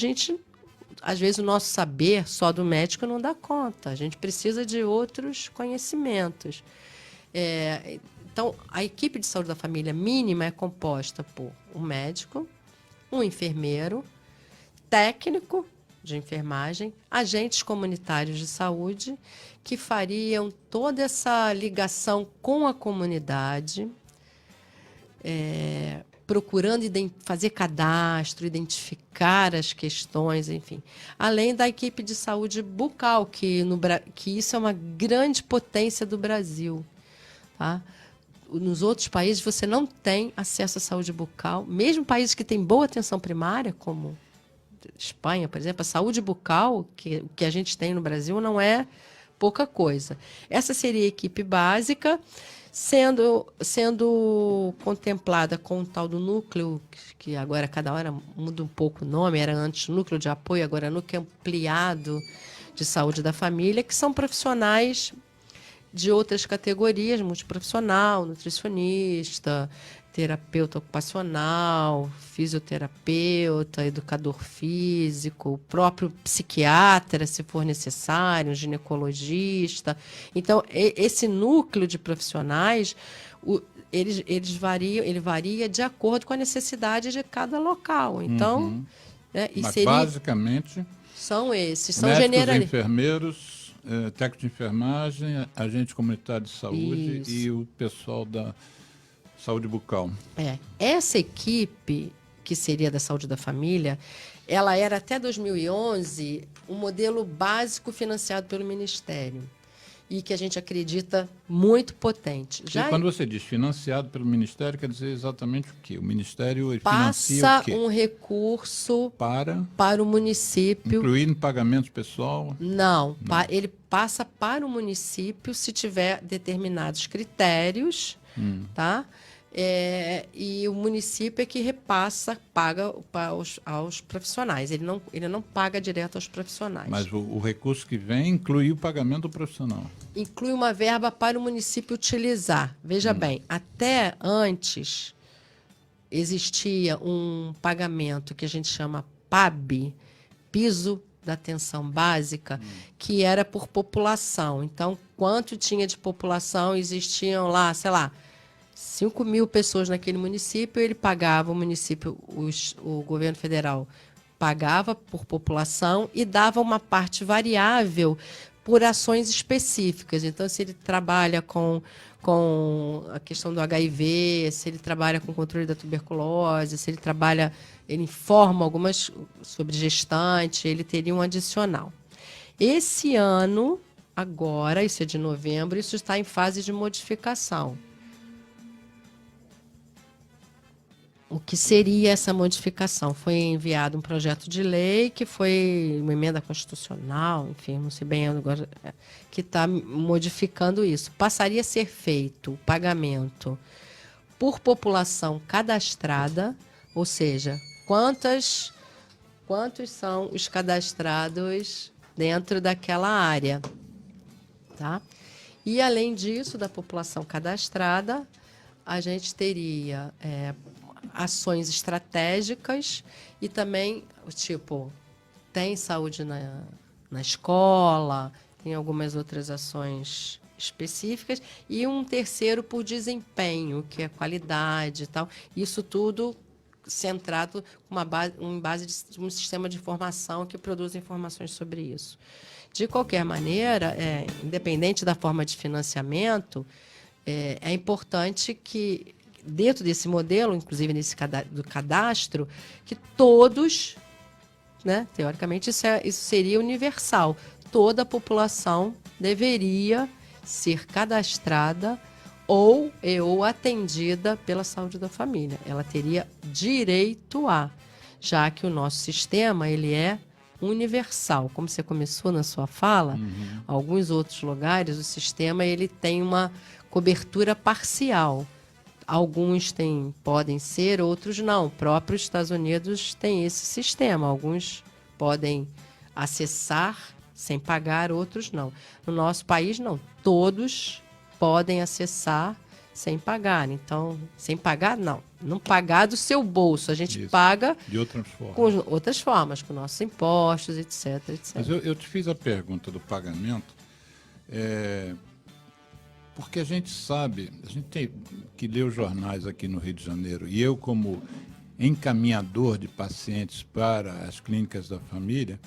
[SPEAKER 2] às vezes o nosso saber só do médico não dá conta. A gente precisa de outros conhecimentos. Então, a equipe de saúde da família mínima é composta por um médico, um enfermeiro, técnico de enfermagem, agentes comunitários de saúde, que fariam toda essa ligação com a comunidade, procurando fazer cadastro, identificar as questões, enfim. Além da equipe de saúde bucal, que isso é uma grande potência do Brasil. Tá? Nos outros países você não tem acesso à saúde bucal, mesmo países que têm boa atenção primária, como Espanha, por exemplo, a saúde bucal, que a gente tem no Brasil, não é pouca coisa. Essa seria a equipe básica, sendo contemplada com o tal do núcleo, que agora cada hora muda um pouco o nome, era antes núcleo de apoio, agora núcleo ampliado de saúde da família, que são profissionais de outras categorias, multiprofissional, nutricionista, terapeuta ocupacional, fisioterapeuta, educador físico, o próprio psiquiatra, se for necessário, um ginecologista. Então, esse núcleo de profissionais, ele varia de acordo com a necessidade de cada local. Então,
[SPEAKER 1] mas basicamente
[SPEAKER 2] são esses,
[SPEAKER 1] são generalistas. Enfermeiros, técnico de enfermagem, agente comunitário de saúde. Isso. E o pessoal da saúde bucal.
[SPEAKER 2] Essa equipe, que seria da saúde da família, ela era até 2011 um modelo básico financiado pelo Ministério e que a gente acredita muito potente.
[SPEAKER 1] E quando você diz financiado pelo Ministério, quer dizer exatamente o quê? O Ministério financia o quê?
[SPEAKER 2] Passa um recurso
[SPEAKER 1] para
[SPEAKER 2] o município.
[SPEAKER 1] Incluindo pagamento pessoal?
[SPEAKER 2] Não. Ele passa para o município se tiver determinados critérios, tá? E o município é que paga aos profissionais. Ele não paga direto aos profissionais.
[SPEAKER 1] Mas o recurso que vem inclui o pagamento do profissional?
[SPEAKER 2] Inclui uma verba para o município utilizar. Veja bem, até antes existia um pagamento que a gente chama PAB, Piso da Atenção Básica, que era por população. Então, quanto tinha de população, existiam lá, 5.000 pessoas naquele município, ele pagava, o governo federal pagava por população e dava uma parte variável por ações específicas. Então, se ele trabalha com a questão do HIV, se ele trabalha com o controle da tuberculose, se ele informa algumas sobre gestante, ele teria um adicional. Esse ano, agora, isso é de novembro, isso está em fase de modificação. o que seria essa modificação? Foi enviado um projeto de lei que foi uma emenda constitucional, enfim, não sei bem agora, que está modificando isso. Passaria a ser feito o pagamento por população cadastrada, ou seja, quantos são os cadastrados dentro daquela área, tá? E, além disso, da população cadastrada, a gente teria ações estratégicas e também, tipo, tem saúde na escola, tem algumas outras ações específicas, e um terceiro por desempenho, que é qualidade e tal. Isso tudo centrado em base de um sistema de informação que produz informações sobre isso. De qualquer maneira, independente da forma de financiamento, é importante que, dentro desse modelo, inclusive do cadastro, que todos, né, teoricamente, isso seria universal. Toda a população deveria ser cadastrada ou atendida pela saúde da família. Ela teria direito já que o nosso sistema ele é universal. Como você começou na sua fala, alguns outros lugares o sistema ele tem uma cobertura parcial. Alguns podem ser, outros não. O próprio Estados Unidos tem esse sistema. Alguns podem acessar sem pagar, outros não. No nosso país, não. Todos podem acessar sem pagar. Então, sem pagar, não. Não pagar do seu bolso. A gente paga
[SPEAKER 1] de outras formas.
[SPEAKER 2] Com outras formas, com nossos impostos, etc.
[SPEAKER 1] Mas eu te fiz a pergunta do pagamento, porque a gente sabe, a gente tem que ler os jornais aqui no Rio de Janeiro, e eu, como encaminhador de pacientes para as clínicas da família,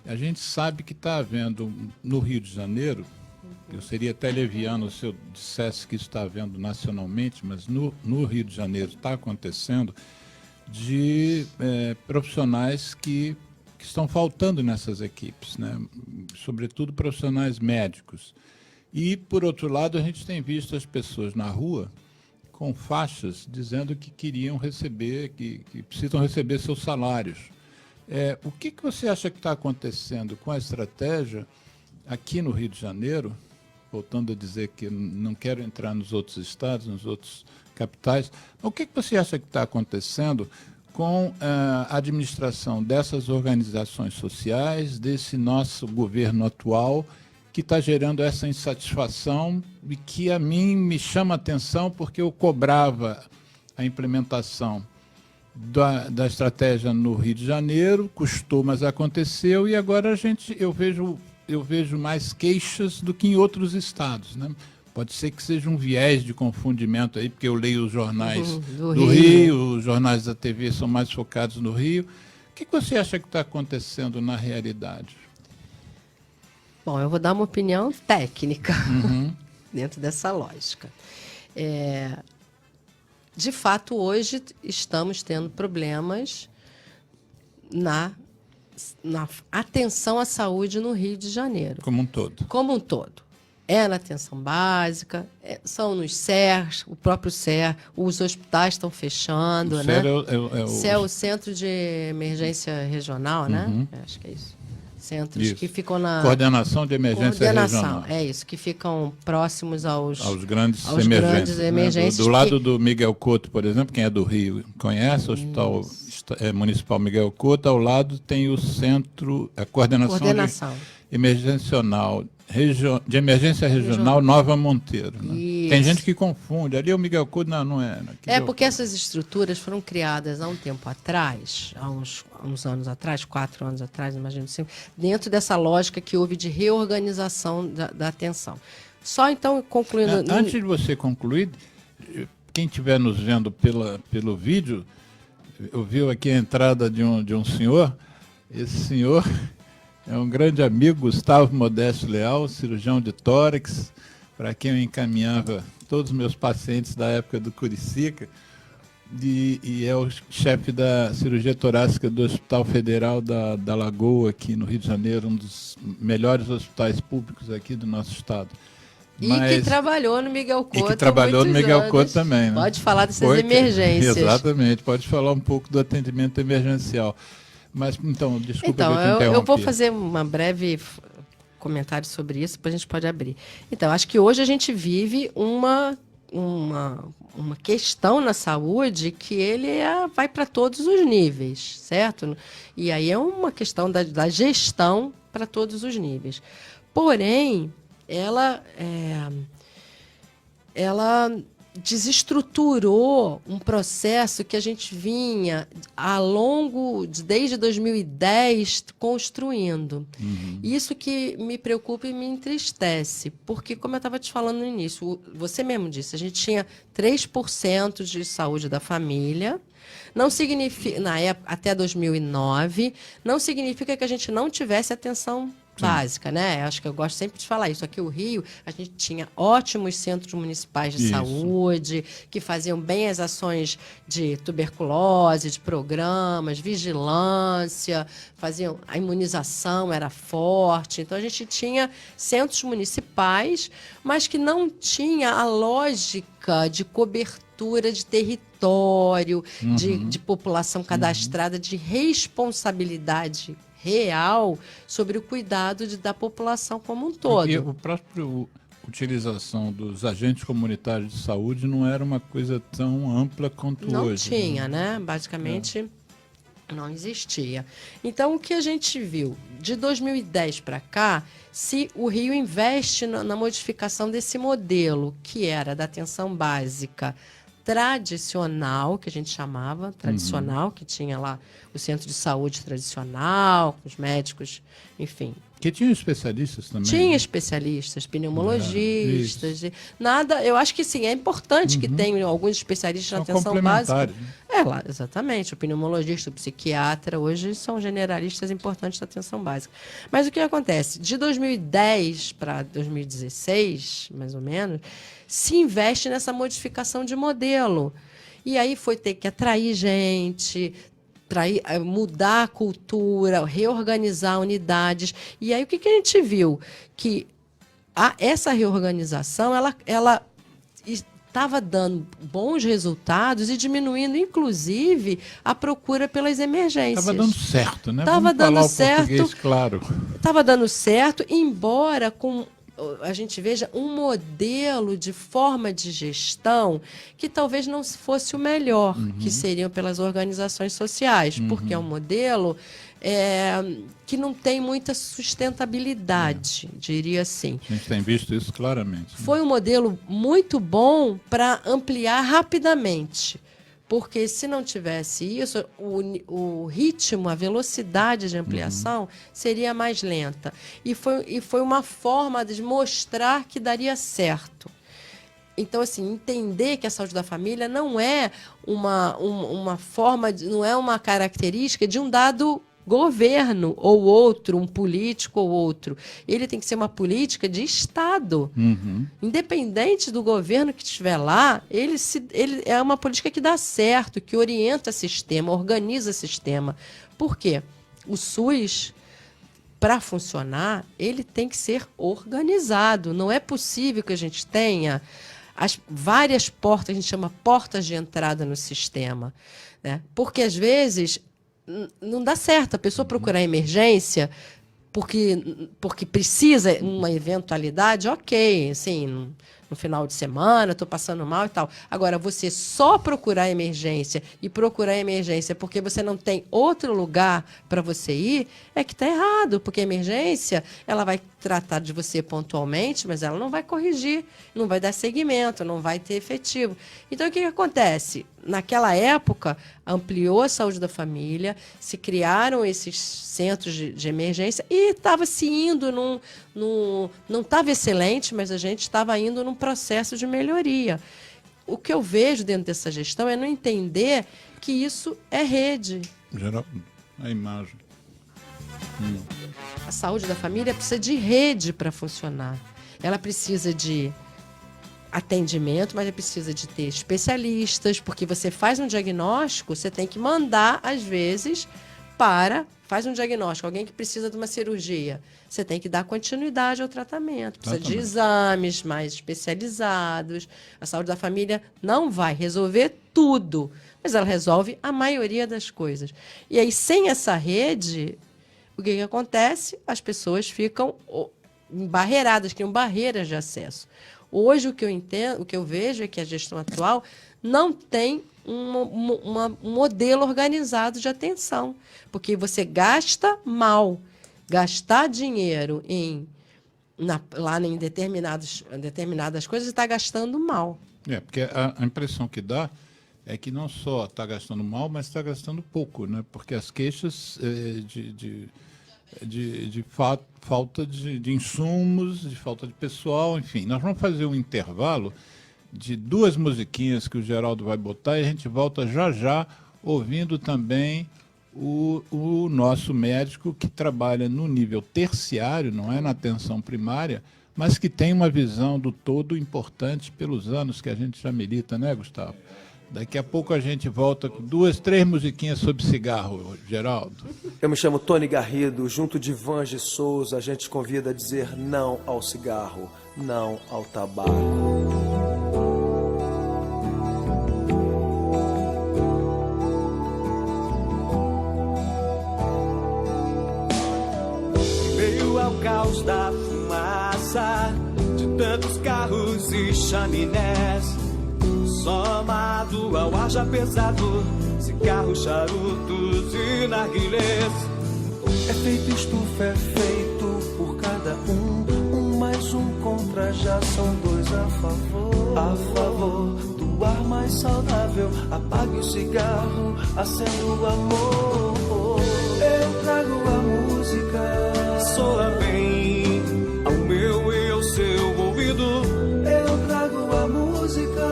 [SPEAKER 1] a gente sabe que está havendo no Rio de Janeiro, eu seria até leviano se eu dissesse que isso está havendo nacionalmente, mas no Rio de Janeiro está acontecendo, de profissionais que estão faltando nessas equipes, né? Sobretudo profissionais médicos. E, por outro lado, a gente tem visto as pessoas na rua com faixas dizendo que queriam receber, que precisam receber seus salários. O que você acha que está acontecendo com a estratégia aqui no Rio de Janeiro? Voltando a dizer que não quero entrar nos outros estados, nos outros capitais, o que você acha que está acontecendo com a administração dessas organizações sociais, desse nosso governo atual, que está gerando essa insatisfação e que a mim me chama a atenção porque eu cobrava a implementação da estratégia no Rio de Janeiro, custou, mas aconteceu, e agora eu vejo mais queixas do que em outros estados, né? Pode ser que seja um viés de confundimento aí, porque eu leio os jornais do Rio, os jornais da TV são mais focados no Rio. O que você acha que está acontecendo na realidade?
[SPEAKER 2] Bom, eu vou dar uma opinião técnica dentro dessa lógica. De fato, hoje estamos tendo problemas na atenção à saúde no Rio de Janeiro.
[SPEAKER 1] Como um todo.
[SPEAKER 2] Como um todo. Na atenção básica, são nos CERs, o próprio CER, os hospitais estão fechando,
[SPEAKER 1] o
[SPEAKER 2] né?
[SPEAKER 1] CER
[SPEAKER 2] é o Centro de Emergência Regional, né? Acho que é isso. Centros que ficam na...
[SPEAKER 1] Coordenação de Emergência Regional.
[SPEAKER 2] É isso, que ficam próximos aos
[SPEAKER 1] grandes
[SPEAKER 2] emergências.
[SPEAKER 1] Né? Do lado do Miguel Couto, por exemplo, quem é do Rio conhece, o Hospital Municipal Miguel Couto, ao lado tem o Centro, a Coordenação. De Emergência Regional Nova Monteiro. Né? Tem gente que confunde. Ali é o Miguel Couto, não é.
[SPEAKER 2] Porque essas estruturas foram criadas há um tempo atrás, há uns anos atrás, 4 anos atrás, imagino, 5, dentro dessa lógica que houve de reorganização da atenção. Só então, concluindo...
[SPEAKER 1] Antes de você concluir, quem estiver nos vendo pelo vídeo, ouviu aqui a entrada de um senhor. Esse senhor... é um grande amigo, Gustavo Modesto Leal, cirurgião de tórax, para quem eu encaminhava todos os meus pacientes da época do Curicica, e é o chefe da cirurgia torácica do Hospital Federal da Lagoa, aqui no Rio de Janeiro, um dos melhores hospitais públicos aqui do nosso estado.
[SPEAKER 2] E que trabalhou no Miguel Couto.
[SPEAKER 1] E que trabalhou no Miguel Couto também, né?
[SPEAKER 2] Pode falar dessas emergências.
[SPEAKER 1] Exatamente, pode falar um pouco do atendimento emergencial. Mas, então, desculpa
[SPEAKER 2] então,
[SPEAKER 1] que eu te interrompi.
[SPEAKER 2] Eu vou fazer uma breve comentário sobre isso, depois a gente pode abrir. Então, acho que hoje a gente vive uma questão na saúde que vai para todos os níveis, certo? E aí é uma questão da gestão para todos os níveis. Porém, ela desestruturou um processo que a gente vinha desde 2010 construindo. Uhum. Isso que me preocupa e me entristece, porque, como eu estava te falando no início, você mesmo disse, a gente tinha 3% de saúde da família. Não significa, na época, até 2009, não significa que a gente não tivesse atenção básica, né? Acho que eu gosto sempre de falar isso. Aqui no Rio, a gente tinha ótimos centros municipais de saúde, que faziam bem as ações de tuberculose, de programas, vigilância, a imunização era forte. Então, a gente tinha centros municipais, mas que não tinha a lógica de cobertura de território, de população cadastrada, de responsabilidade real sobre o cuidado da população como um todo.
[SPEAKER 1] E a própria utilização dos agentes comunitários de saúde não era uma coisa tão ampla quanto hoje.
[SPEAKER 2] Não tinha, né? Basicamente, não existia. Então, o que a gente viu? De 2010 para cá, se o Rio investe na modificação desse modelo, que era da atenção básica tradicional, que a gente chamava tradicional, que tinha lá o centro de saúde tradicional, com os médicos, enfim.
[SPEAKER 1] Que tinha especialistas também.
[SPEAKER 2] Tinha especialistas, pneumologistas. Nada, eu acho que sim, é importante que tenham alguns especialistas na atenção básica. Lá, exatamente. O pneumologista, o psiquiatra, hoje são generalistas importantes da atenção básica. Mas o que acontece? De 2010 para 2016, mais ou menos, se investe nessa modificação de modelo. E aí foi ter que atrair gente, mudar a cultura, reorganizar unidades. E aí o que a gente viu? Que essa reorganização ela estava dando bons resultados e diminuindo, inclusive, a procura pelas emergências.
[SPEAKER 1] Estava dando certo, né?
[SPEAKER 2] Estava dando certo.
[SPEAKER 1] Claro.
[SPEAKER 2] Estava dando certo, embora a gente veja um modelo de forma de gestão que talvez não fosse o melhor, que seriam pelas organizações sociais, porque é um modelo que não tem muita sustentabilidade, diria assim.
[SPEAKER 1] A gente tem visto isso claramente.
[SPEAKER 2] Foi um modelo muito bom para ampliar rapidamente. Porque se não tivesse isso, o ritmo, a velocidade de ampliação seria mais lenta. E foi uma forma de mostrar que daria certo. Então, assim, entender que a saúde da família não é uma forma, não é uma característica de um dado governo ou outro, um político ou outro. Ele tem que ser uma política de Estado. Independente do governo que estiver lá, ele é uma política que dá certo, que orienta o sistema, organiza o sistema. Por quê? O SUS, para funcionar, ele tem que ser organizado. Não é possível que a gente tenha as várias portas, a gente chama portas de entrada no sistema, né? Porque, às vezes, não dá certo a pessoa procurar emergência porque precisa uma eventualidade, ok, assim, no final de semana, estou passando mal e tal. Agora, você só procurar emergência porque você não tem outro lugar para você ir, é que está errado, porque a emergência ela vai tratar de você pontualmente, mas ela não vai corrigir, não vai dar seguimento, não vai ter efetivo. Então, o que acontece? Naquela época, ampliou a saúde da família, se criaram esses centros de emergência e estava se indo não estava excelente, mas a gente estava indo num processo de melhoria. O que eu vejo dentro dessa gestão é não entender que isso é rede.
[SPEAKER 1] Geral, a imagem.
[SPEAKER 2] A saúde da família precisa de rede para funcionar. Ela precisa de atendimento, mas precisa de ter especialistas, porque você faz um diagnóstico, você tem que mandar, às vezes, faz um diagnóstico, alguém que precisa de uma cirurgia, você tem que dar continuidade ao tratamento, precisa de exames mais especializados. A saúde da família não vai resolver tudo, mas ela resolve a maioria das coisas. E aí, sem essa rede, o que acontece? As pessoas ficam embarreiradas, criam barreiras de acesso. Hoje, o que eu entendo, o que eu vejo é que a gestão atual não tem um modelo organizado de atenção, porque você gasta mal. Gastar dinheiro lá em determinadas coisas, está gastando mal.
[SPEAKER 1] Porque a impressão que dá é que não só está gastando mal, mas está gastando pouco, né? Porque as queixas de falta de insumos, de falta de pessoal, enfim. Nós vamos fazer um intervalo de 2 musiquinhas que o Geraldo vai botar e a gente volta já ouvindo também o nosso médico que trabalha no nível terciário, não é na atenção primária, mas que tem uma visão do todo importante pelos anos que a gente já milita, né, Gustavo? Daqui a pouco a gente volta com 2, 3 musiquinhas sobre cigarro, Geraldo.
[SPEAKER 3] Eu me chamo Tony Garrido, junto de Vange Souza, a gente convida a dizer não ao cigarro, não ao tabaco.
[SPEAKER 4] Ao caos da fumaça de tantos carros e chaminés, somado ao ar já pesado, cigarros, charutos e narguilés.
[SPEAKER 3] É feito estufa, é feito por cada um mais um contra, já são 2 a favor do ar mais saudável. Apague o cigarro, acenda o amor. Eu trago a música,
[SPEAKER 4] soa bem ao meu e ao seu ouvido.
[SPEAKER 3] Eu trago a música,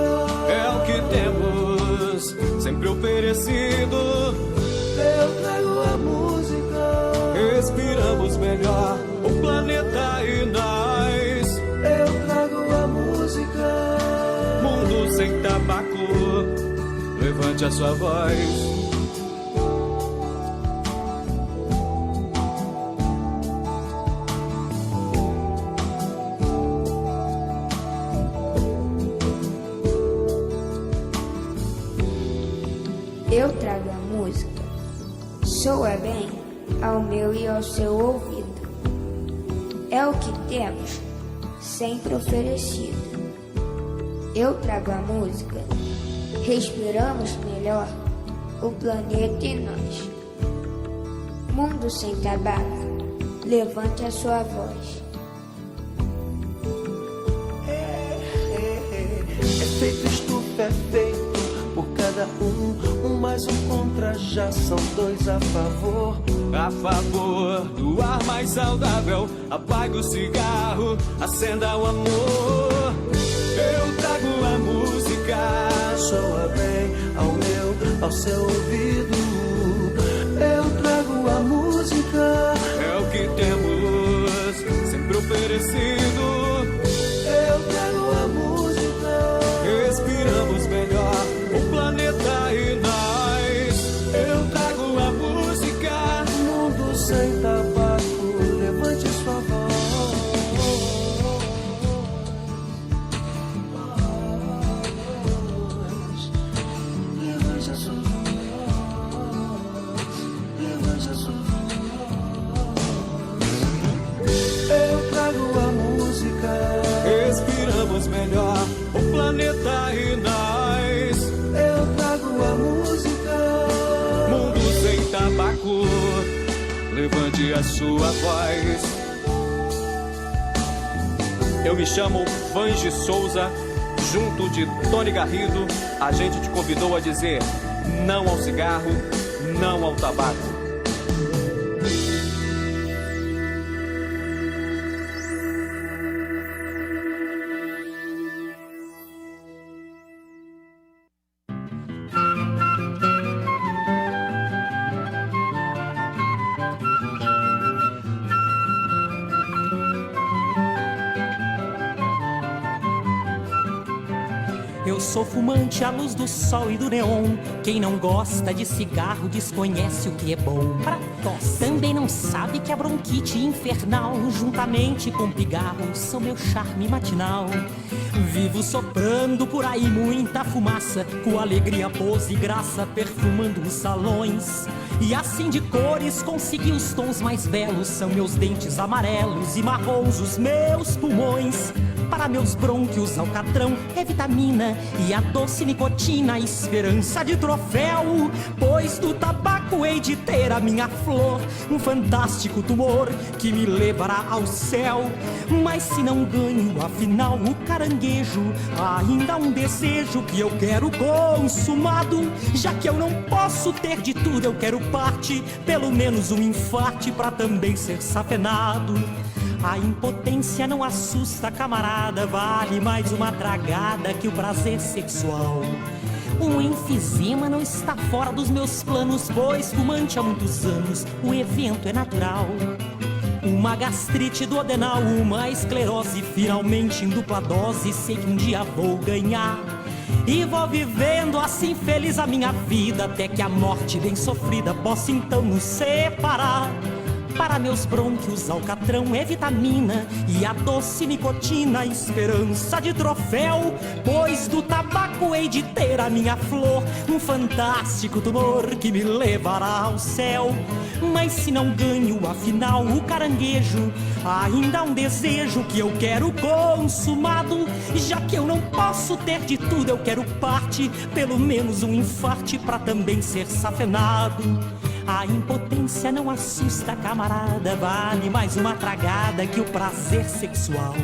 [SPEAKER 4] é o que temos sempre oferecido.
[SPEAKER 3] Eu trago a música,
[SPEAKER 4] respiramos melhor o planeta e nós.
[SPEAKER 3] Eu trago a música,
[SPEAKER 4] mundo sem tabaco, levante a sua voz.
[SPEAKER 5] Eu trago a música, soa bem ao meu e ao seu ouvido. É o que temos, sempre oferecido. Eu trago a música, respiramos melhor o planeta e nós. Mundo sem tabaco, levante a sua voz.
[SPEAKER 3] É feito estufa, é feito por cada um mais um contra, já são 2 a favor.
[SPEAKER 4] A favor do ar mais saudável, apague o cigarro, acenda o amor. Eu trago a música,
[SPEAKER 3] soa bem ao meu, ao seu ouvido. Eu trago a música,
[SPEAKER 4] é o que temos sempre oferecido.
[SPEAKER 3] Eu trago a música,
[SPEAKER 4] respiramos melhor o planeta e nós. Eu trago a música,
[SPEAKER 3] mundo sem tabaco, levante sua voz. Levante a sua voz, levante a sua voz. Eu trago a música,
[SPEAKER 4] respiramos melhor o planeta e nós.
[SPEAKER 3] Eu trago a música,
[SPEAKER 4] mundo sem tabaco, levante a sua voz. Eu me chamo Vange Souza, junto de Tony Garrido, a gente te convidou a dizer não ao cigarro, não ao tabaco.
[SPEAKER 6] Eu sou fumante à luz do sol e do neon. Quem não gosta de cigarro desconhece o que é bom pra tosse. Também não sabe que a bronquite infernal, juntamente com pigarro, são meu charme matinal. Vivo soprando por aí muita fumaça, com alegria, pose e graça, perfumando os salões. E assim de cores consegui os tons mais belos. São meus dentes amarelos e marrons os meus pulmões. Para meus brônquios alcatrão é vitamina e a doce nicotina, esperança de troféu. Pois do tabaco hei de ter a minha flor, um fantástico tumor que me levará ao céu. Mas se não ganho, afinal, o caranguejo, ainda há um desejo que eu quero consumado. Já que eu não posso ter de tudo, eu quero parte, pelo menos um infarte pra também ser safenado. A impotência não assusta, camarada, vale mais uma tragada que o prazer sexual. Um enfisema não está fora dos meus planos, pois fumante há muitos anos, o evento é natural. Uma gastrite duodenal, uma esclerose, finalmente em dupla dose, sei que um dia vou ganhar. E vou vivendo assim feliz a minha vida, até que a morte bem sofrida possa então nos separar. Para meus brônquios alcatrão é vitamina e a doce nicotina, esperança de troféu. Pois do tabaco hei de ter a minha flor, um fantástico tumor que me levará ao céu. Mas se não ganho, afinal, o caranguejo, ainda há um desejo que eu quero consumado. Já que eu não posso ter de tudo, eu quero parte, pelo menos um infarte pra também ser safenado. A impotência não assusta, camarada, vale mais uma tragada que o prazer sexual.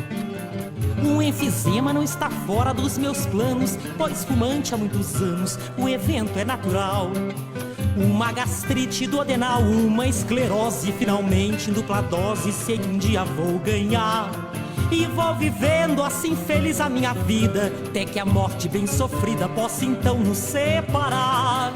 [SPEAKER 6] Um enfisema não está fora dos meus planos, pois fumante há muitos anos, o evento é natural. Uma gastrite duodenal, uma esclerose, finalmente em dupla dose, sei que um dia vou ganhar. E vou vivendo assim feliz a minha vida, até que a morte bem sofrida possa então nos separar.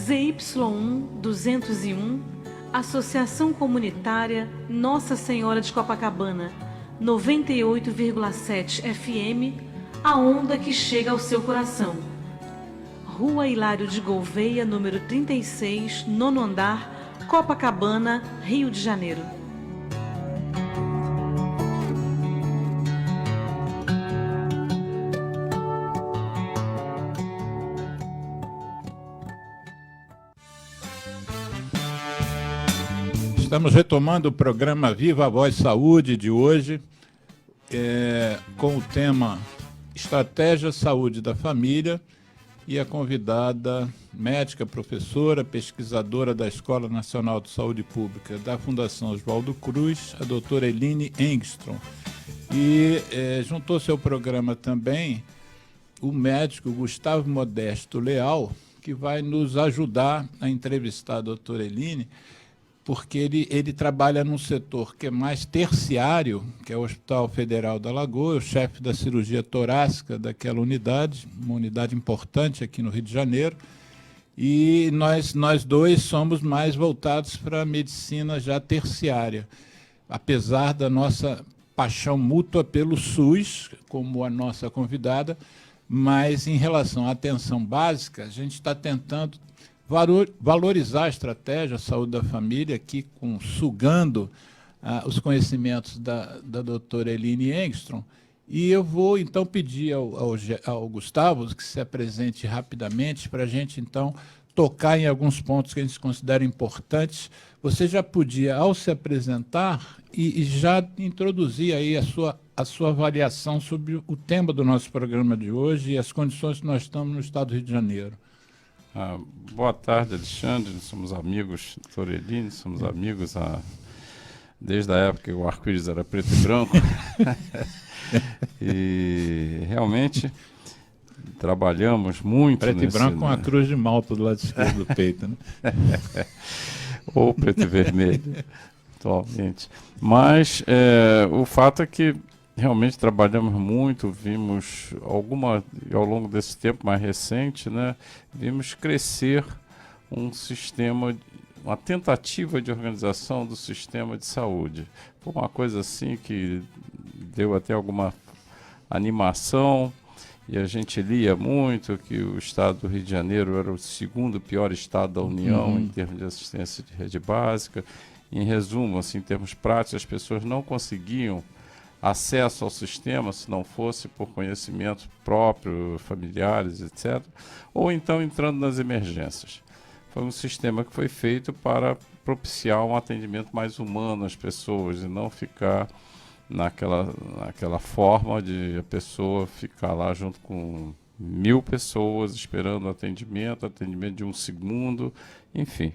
[SPEAKER 7] ZY1 201, Associação Comunitária Nossa Senhora de Copacabana, 98,7 FM, a onda que chega ao seu coração. Rua Hilário de Gouveia, número 36, nono andar, Copacabana, Rio de Janeiro.
[SPEAKER 1] Estamos retomando o programa Viva a Voz Saúde de hoje, com o tema Estratégia Saúde da Família, e a convidada médica, professora, pesquisadora da Escola Nacional de Saúde Pública da Fundação Oswaldo Cruz, a doutora Eline Engstrom. E juntou-se ao programa também o médico Gustavo Modesto Leal, que vai nos ajudar a entrevistar a doutora Eline, porque ele trabalha num setor que é mais terciário, que é o Hospital Federal da Lagoa, é o chefe da cirurgia torácica daquela unidade, uma unidade importante aqui no Rio de Janeiro, e nós dois somos mais voltados para a medicina já terciária, apesar da nossa paixão mútua pelo SUS, como a nossa convidada, mas em relação à atenção básica, a gente está tentando valorizar a estratégia, a saúde da família, aqui sugando os conhecimentos da doutora Eline Engstrom. E eu vou, então, pedir ao Gustavo que se apresente rapidamente para a gente, então, tocar em alguns pontos que a gente considera importantes. Você já podia, ao se apresentar, e já introduzir aí a sua avaliação sobre o tema do nosso programa de hoje e as condições que nós estamos no estado do Rio de Janeiro.
[SPEAKER 8] Boa tarde, Alexandre. Somos amigos, doutora Eline, somos amigos desde a época que o arco-íris era preto e branco. E realmente trabalhamos muito.
[SPEAKER 1] Preto e branco com a cruz de malta do lado esquerdo do peito, né?
[SPEAKER 8] Ou preto e vermelho. atualmente. Mas o fato é que realmente trabalhamos muito, vimos ao longo desse tempo mais recente, né, vimos crescer um sistema, uma tentativa de organização do sistema de saúde. Foi uma coisa assim que deu até alguma animação, e a gente lia muito que o estado do Rio de Janeiro era o segundo pior estado da União em termos de assistência de rede básica. Em resumo, assim, em termos práticos, as pessoas não conseguiam acesso ao sistema se não fosse por conhecimento próprio, familiares, etc., ou então entrando nas emergências. Foi um sistema que foi feito para propiciar um atendimento mais humano às pessoas e não ficar naquela forma de a pessoa ficar lá junto com 1000 pessoas esperando atendimento de 1 segundo, enfim.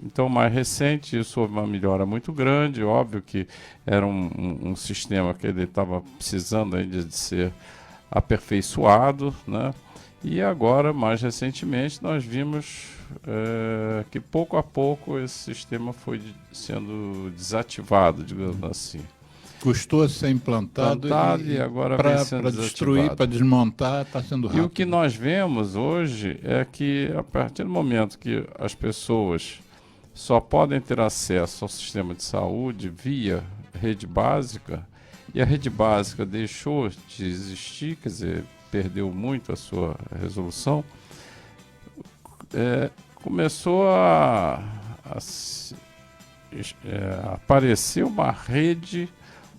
[SPEAKER 8] Então, mais recente, isso houve uma melhora muito grande. Óbvio que era um sistema que ele estava precisando ainda de ser aperfeiçoado, né? E agora, mais recentemente, nós vimos que pouco a pouco esse sistema foi sendo desativado, digamos assim.
[SPEAKER 1] Custou a ser implantado
[SPEAKER 8] e agora
[SPEAKER 1] para
[SPEAKER 8] vem sendo
[SPEAKER 1] destruir, para desmontar, está sendo rápido.
[SPEAKER 8] E o que nós vemos hoje é que, a partir do momento que as pessoas só podem ter acesso ao sistema de saúde via rede básica, e a rede básica deixou de existir, quer dizer, perdeu muito a sua resolução, começou a aparecer uma rede,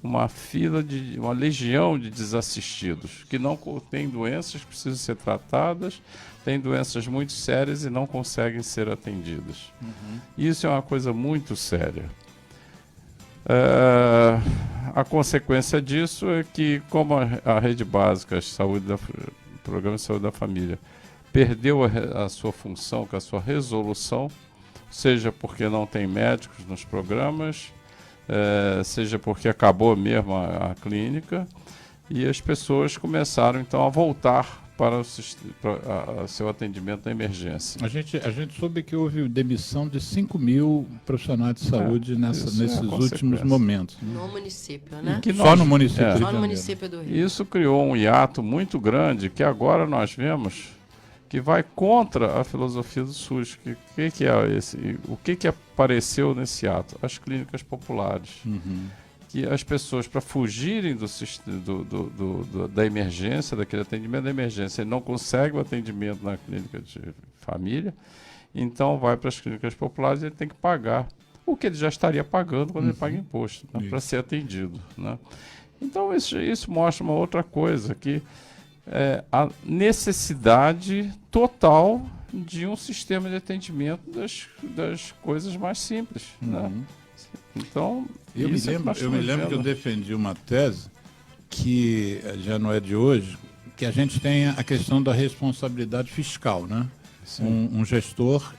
[SPEAKER 8] uma fila, uma legião de desassistidos, que não têm doenças que precisam ser tratadas, têm doenças muito sérias e não conseguem ser atendidas. Isso é uma coisa muito séria. A consequência disso é que, como a rede básica, o Programa de Saúde da Família, perdeu a sua função, com a sua resolução, seja porque não tem médicos nos programas, seja porque acabou mesmo a clínica, e as pessoas começaram então a voltar para o seu atendimento na emergência.
[SPEAKER 1] A gente soube que houve demissão de 5.000 profissionais de saúde nesses últimos momentos.
[SPEAKER 2] No município, né?
[SPEAKER 1] Só no município.
[SPEAKER 2] Só no município do Rio.
[SPEAKER 8] Isso criou um hiato muito grande que agora nós vemos que vai contra a filosofia do SUS. O que apareceu nesse ato? As clínicas populares. Que as pessoas, para fugirem da emergência, daquele atendimento da emergência, não conseguem o atendimento na clínica de família, então vai para as clínicas populares e ele tem que pagar o que ele já estaria pagando quando ele paga imposto, né, para ser atendido, né? Então isso mostra uma outra coisa, que a necessidade total de um sistema de atendimento das coisas mais simples, né? Então,
[SPEAKER 1] eu me lembro que eu defendi uma tese que já não é de hoje, que a gente tem a questão da responsabilidade fiscal, né? Um gestor,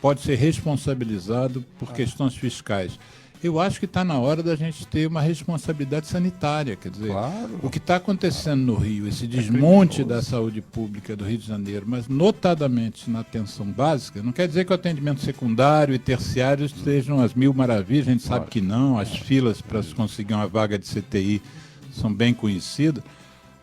[SPEAKER 1] pode ser responsabilizado por questões fiscais. Eu acho que está na hora da gente ter uma responsabilidade sanitária, quer dizer, o que está acontecendo no Rio, esse desmonte da saúde pública do Rio de Janeiro, mas notadamente na atenção básica, não quer dizer que o atendimento secundário e terciário estejam às mil maravilhas, a gente sabe que não, as filas para se conseguir uma vaga de CTI são bem conhecidas,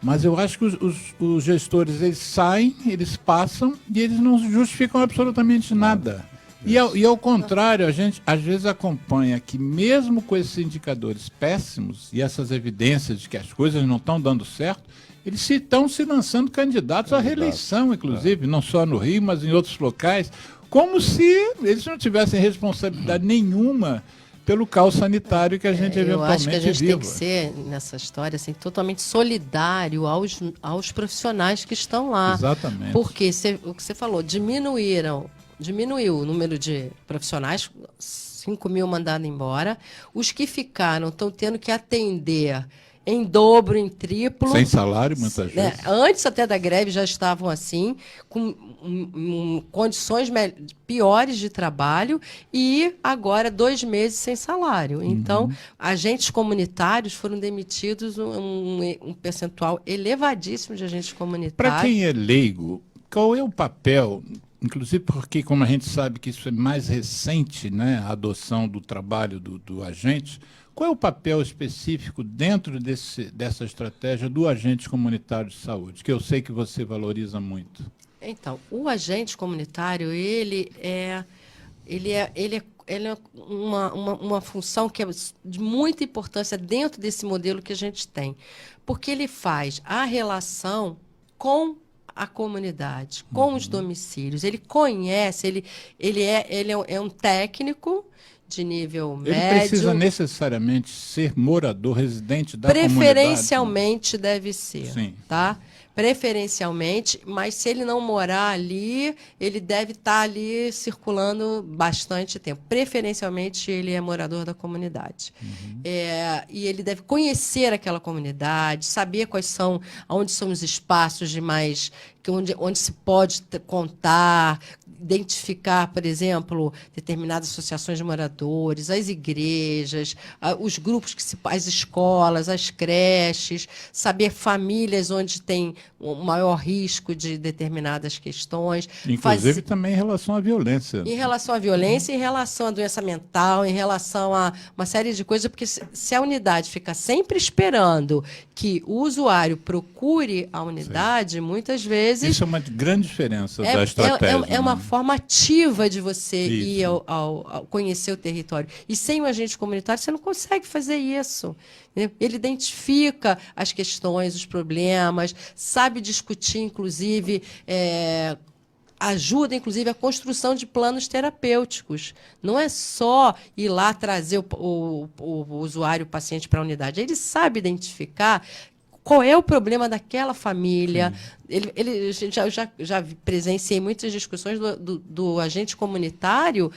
[SPEAKER 1] mas eu acho que os gestores, eles saem, eles passam e eles não justificam absolutamente nada. E ao contrário, a gente às vezes acompanha que mesmo com esses indicadores péssimos e essas evidências de que as coisas não estão dando certo, eles estão se lançando candidatos à reeleição, inclusive, não só no Rio, mas em outros locais, como se eles não tivessem responsabilidade nenhuma pelo caos sanitário que a gente eventualmente vive.
[SPEAKER 2] Eu acho que a gente tem que ser, nessa história, assim, totalmente solidário aos profissionais que estão lá.
[SPEAKER 1] Exatamente.
[SPEAKER 2] Porque o que você falou, diminuiu o número de profissionais, 5.000 mandados embora. Os que ficaram estão tendo que atender em dobro, em triplo.
[SPEAKER 1] Sem salário, muitas vezes.
[SPEAKER 2] Antes até da greve já estavam assim, com condições piores de trabalho, e agora 2 meses sem salário. Então, agentes comunitários foram demitidos, um percentual elevadíssimo de agentes comunitários.
[SPEAKER 1] Para quem é leigo, qual é o papel inclusive porque, como a gente sabe que isso é mais recente, né, a adoção do trabalho do agente, qual é o papel específico dentro dessa estratégia do agente comunitário de saúde, que eu sei que você valoriza muito?
[SPEAKER 2] Então, o agente comunitário, ele é uma função que é de muita importância dentro desse modelo que a gente tem, porque ele faz a relação com a comunidade, com os domicílios. Ele conhece, ele é um técnico de nível
[SPEAKER 1] Ele
[SPEAKER 2] médio.
[SPEAKER 1] precisa necessariamente ser morador, residente da comunidade?
[SPEAKER 2] Preferencialmente deve ser,
[SPEAKER 1] Sim.
[SPEAKER 2] tá? Preferencialmente, mas se ele não morar ali, ele deve estar ali circulando bastante tempo. Preferencialmente, ele é morador da comunidade. E ele deve conhecer aquela comunidade, saber onde são os espaços de mais, onde se pode contar, identificar, por exemplo, determinadas associações de moradores, as igrejas, os grupos as escolas, as creches, saber famílias onde tem o maior risco de determinadas questões.
[SPEAKER 1] Inclusive também em relação à violência.
[SPEAKER 2] Em relação à violência, em relação à doença mental, em relação a uma série de coisas, porque se a unidade fica sempre esperando que o usuário procure a unidade, muitas vezes...
[SPEAKER 1] Isso é uma grande diferença da estratégia.
[SPEAKER 2] É uma forma ativa de você
[SPEAKER 1] Isso.
[SPEAKER 2] ir ao conhecer o território. E sem o agente comunitário, você não consegue fazer isso. Ele identifica as questões, os problemas, sabe discutir, inclusive, ajuda, inclusive, a construção de planos terapêuticos. Não é só ir lá trazer o usuário, o paciente para a unidade. Ele sabe identificar qual é o problema daquela família. Eu já presenciei muitas discussões do agente comunitário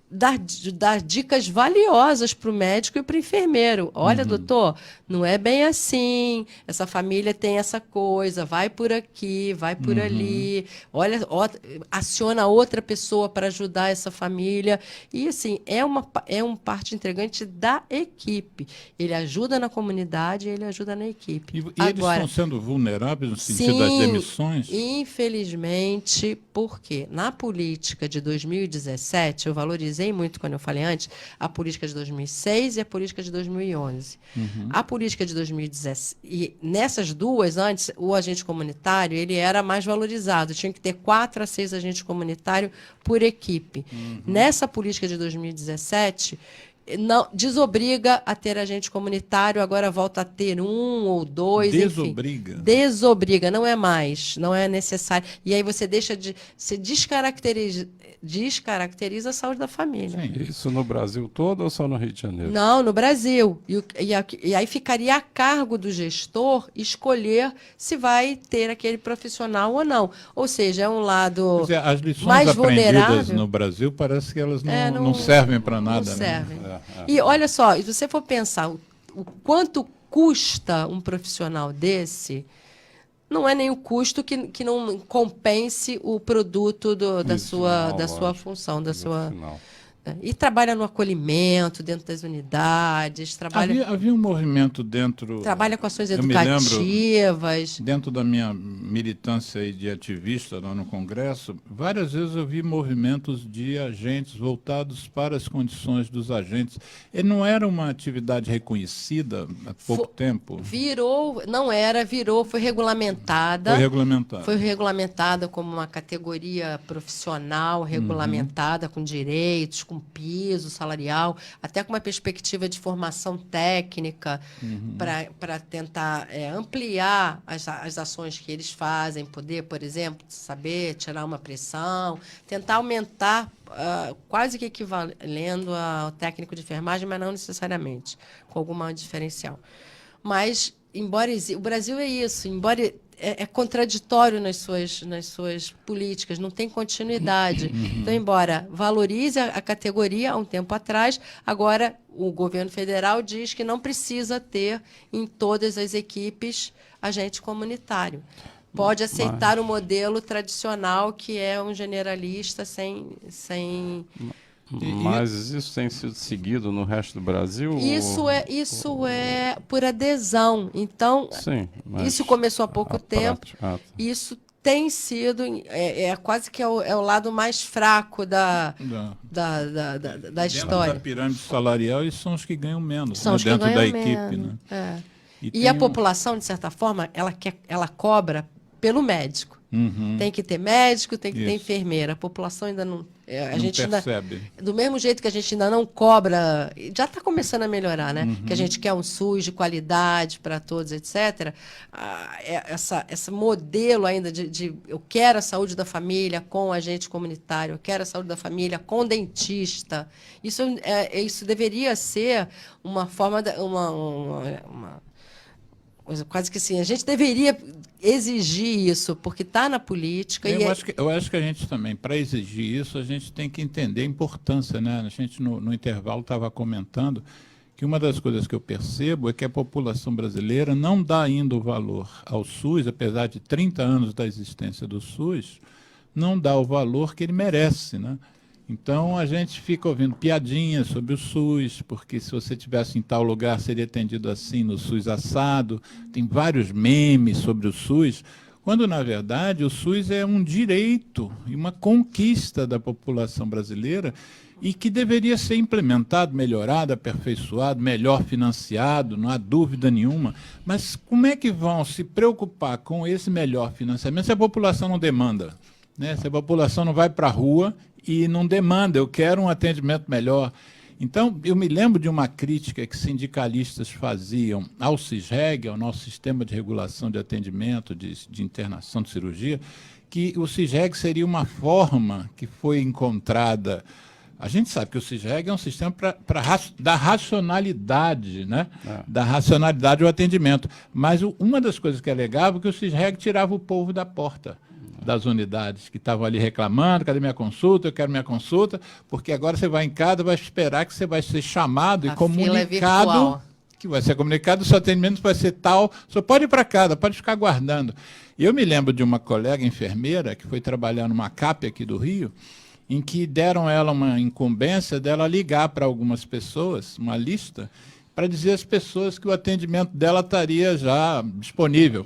[SPEAKER 2] dar dicas valiosas para o médico e para o enfermeiro. Olha, doutor, não é bem assim, essa família tem essa coisa, vai por aqui, vai por ali, olha, aciona outra pessoa para ajudar essa família. E, assim, é um parte integrante da equipe. Ele ajuda na comunidade e ele ajuda na equipe.
[SPEAKER 1] E eles estão sendo vulneráveis no sentido das demissões?
[SPEAKER 2] Infelizmente, porque na política de 2017, eu valorizei muito, quando eu falei antes, a política de 2006 e a política de 2011. A política de 2017, e nessas duas, antes, o agente comunitário ele era mais valorizado, tinha que ter 4 a 6 agentes comunitários por equipe. Nessa política de 2017, não desobriga a ter agente comunitário, agora volta a ter 1 ou 2.
[SPEAKER 1] Desobriga?
[SPEAKER 2] Enfim. Desobriga, não é mais, não é necessário. E aí você deixa de... se descaracteriza a saúde da família.
[SPEAKER 8] Sim. Isso no Brasil todo ou só no Rio de Janeiro?
[SPEAKER 2] Não, no Brasil. E aí ficaria a cargo do gestor escolher se vai ter aquele profissional ou não. Ou seja, é um lado
[SPEAKER 1] As lições
[SPEAKER 2] mais
[SPEAKER 1] aprendidas
[SPEAKER 2] vulnerável.
[SPEAKER 1] no Brasil parece que elas não servem para nada.
[SPEAKER 2] Não
[SPEAKER 1] né?
[SPEAKER 2] servem. E olha só, se você for pensar o quanto custa um profissional desse, não é nenhum custo que não compense o produto da sua função, da sua... E trabalha no acolhimento, dentro das unidades,
[SPEAKER 1] Havia um movimento dentro...
[SPEAKER 2] trabalha com ações
[SPEAKER 1] eu me lembro,
[SPEAKER 2] educativas.
[SPEAKER 1] dentro da minha militância e de ativista lá no Congresso, várias vezes eu vi movimentos de agentes voltados para as condições dos agentes. E não era uma atividade reconhecida há pouco tempo?
[SPEAKER 2] Virou, foi regulamentada. Foi regulamentada como uma categoria profissional, regulamentada com direitos, com piso salarial, até com uma perspectiva de formação técnica para tentar ampliar as ações que eles fazem, poder, por exemplo, saber tirar uma pressão, tentar aumentar, quase que equivalendo ao técnico de enfermagem, mas não necessariamente, com alguma diferencial. Mas, embora o Brasil é isso, embora é contraditório nas suas políticas, não tem continuidade. Então, embora valorize a categoria há um tempo atrás, agora o governo federal diz que não precisa ter em todas as equipes agente comunitário. Pode aceitar o modelo tradicional, que é um generalista sem...
[SPEAKER 8] Mas isso tem sido seguido no resto do Brasil?
[SPEAKER 2] Isso é por adesão. Então,
[SPEAKER 8] sim,
[SPEAKER 2] isso começou há pouco tempo. Isso tem sido, quase que é o lado mais fraco da
[SPEAKER 1] Dentro
[SPEAKER 2] história.
[SPEAKER 1] da pirâmide salarial, eles são os que ganham menos,
[SPEAKER 2] São
[SPEAKER 1] né?
[SPEAKER 2] os que
[SPEAKER 1] Dentro
[SPEAKER 2] ganham
[SPEAKER 1] da equipe.
[SPEAKER 2] menos.
[SPEAKER 1] Né?
[SPEAKER 2] É.
[SPEAKER 1] E
[SPEAKER 2] E
[SPEAKER 1] tem
[SPEAKER 2] a população, de certa forma, ela cobra pelo médico. Tem que ter médico, tem que ter
[SPEAKER 1] Isso.
[SPEAKER 2] enfermeira. A população ainda não... A
[SPEAKER 1] não
[SPEAKER 2] gente
[SPEAKER 1] percebe.
[SPEAKER 2] do mesmo jeito que a gente ainda não cobra, já está começando a melhorar, né? Que a gente quer um SUS de qualidade para todos, etc. Esse modelo ainda de eu quero a saúde da família com agente comunitário, eu quero a saúde da família com dentista. Isso deveria ser uma forma, uma coisa quase que assim, a gente deveria exigir isso, porque está na política.
[SPEAKER 1] Eu acho que a gente também, para exigir isso, a gente tem que entender a importância, né? A gente, no intervalo, estava comentando que uma das coisas que eu percebo é que a população brasileira não dá ainda o valor ao SUS, apesar de 30 anos da existência do SUS, não dá o valor que ele merece, né? Então, a gente fica ouvindo piadinhas sobre o SUS, porque se você estivesse em tal lugar, seria atendido assim, no SUS assado. Tem vários memes sobre o SUS, quando, na verdade, o SUS é um direito e uma conquista da população brasileira e que deveria ser implementado, melhorado, aperfeiçoado, melhor financiado, não há dúvida nenhuma. Mas como é que vão se preocupar com esse melhor financiamento se a população não demanda? Né? Se a população não vai para a rua e não demanda, eu quero um atendimento melhor. Então, eu me lembro de uma crítica que sindicalistas faziam ao CISREG, ao nosso sistema de regulação de atendimento, de internação de cirurgia, que o CISREG seria uma forma que foi encontrada. A gente sabe que o CISREG é um sistema da racionalidade, né? Da racionalidade do atendimento. Mas uma das coisas que alegava é que o CISREG tirava o povo da porta das unidades que estavam ali reclamando, cadê minha consulta, eu quero minha consulta, porque agora você vai em casa, vai esperar que você vai ser chamado e comunicado, que vai ser comunicado, o seu atendimento vai ser tal, só pode ir para casa, pode ficar aguardando. E eu me lembro de uma colega enfermeira que foi trabalhar numa CAP aqui do Rio, em que deram ela uma incumbência dela ligar para algumas pessoas, uma lista, para dizer às pessoas que o atendimento dela estaria já disponível.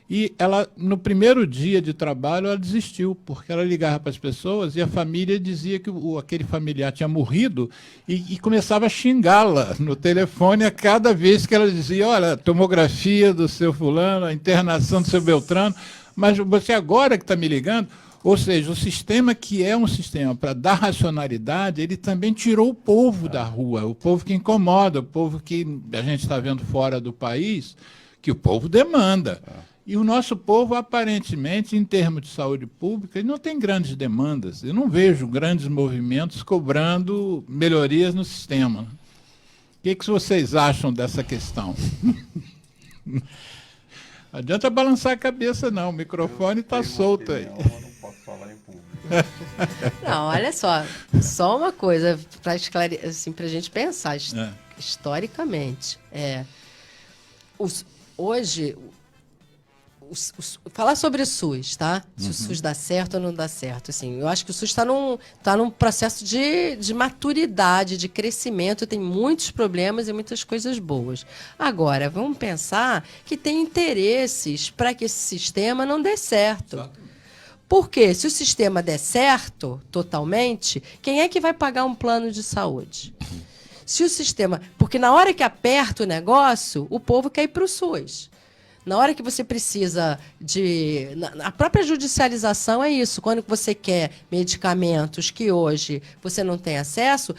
[SPEAKER 1] E ela, no primeiro dia de trabalho, ela desistiu, porque ela ligava para as pessoas e a família dizia que aquele familiar tinha morrido e começava a xingá-la no telefone a cada vez que ela dizia, olha, tomografia do seu fulano, a internação do seu Beltrano, mas você agora que está me ligando. Ou seja, o sistema que é um sistema para dar racionalidade, ele também tirou o povo da rua, o povo que incomoda, o povo que a gente está vendo fora do país, que o povo demanda. E o nosso povo, aparentemente, em termos de saúde pública, ele não tem grandes demandas. Eu não vejo grandes movimentos cobrando melhorias no sistema. O que vocês acham dessa questão? Não adianta balançar a cabeça, não. O microfone está solto aí.
[SPEAKER 8] Eu não posso falar em público.
[SPEAKER 2] Não, olha só uma coisa para esclarecer, assim, para a gente pensar historicamente. Hoje... falar sobre o SUS, tá? Se o SUS dá certo ou não dá certo. Assim, eu acho que o SUS está num processo de maturidade, de crescimento, tem muitos problemas e muitas coisas boas. Agora, vamos pensar que tem interesses para que esse sistema não dê certo. Porque se o sistema der certo totalmente, quem é que vai pagar um plano de saúde? Se o sistema... Porque na hora que aperta o negócio, o povo quer ir para o SUS. Na hora que você precisa de... A própria judicialização é isso. Quando você quer medicamentos que hoje você não tem acesso,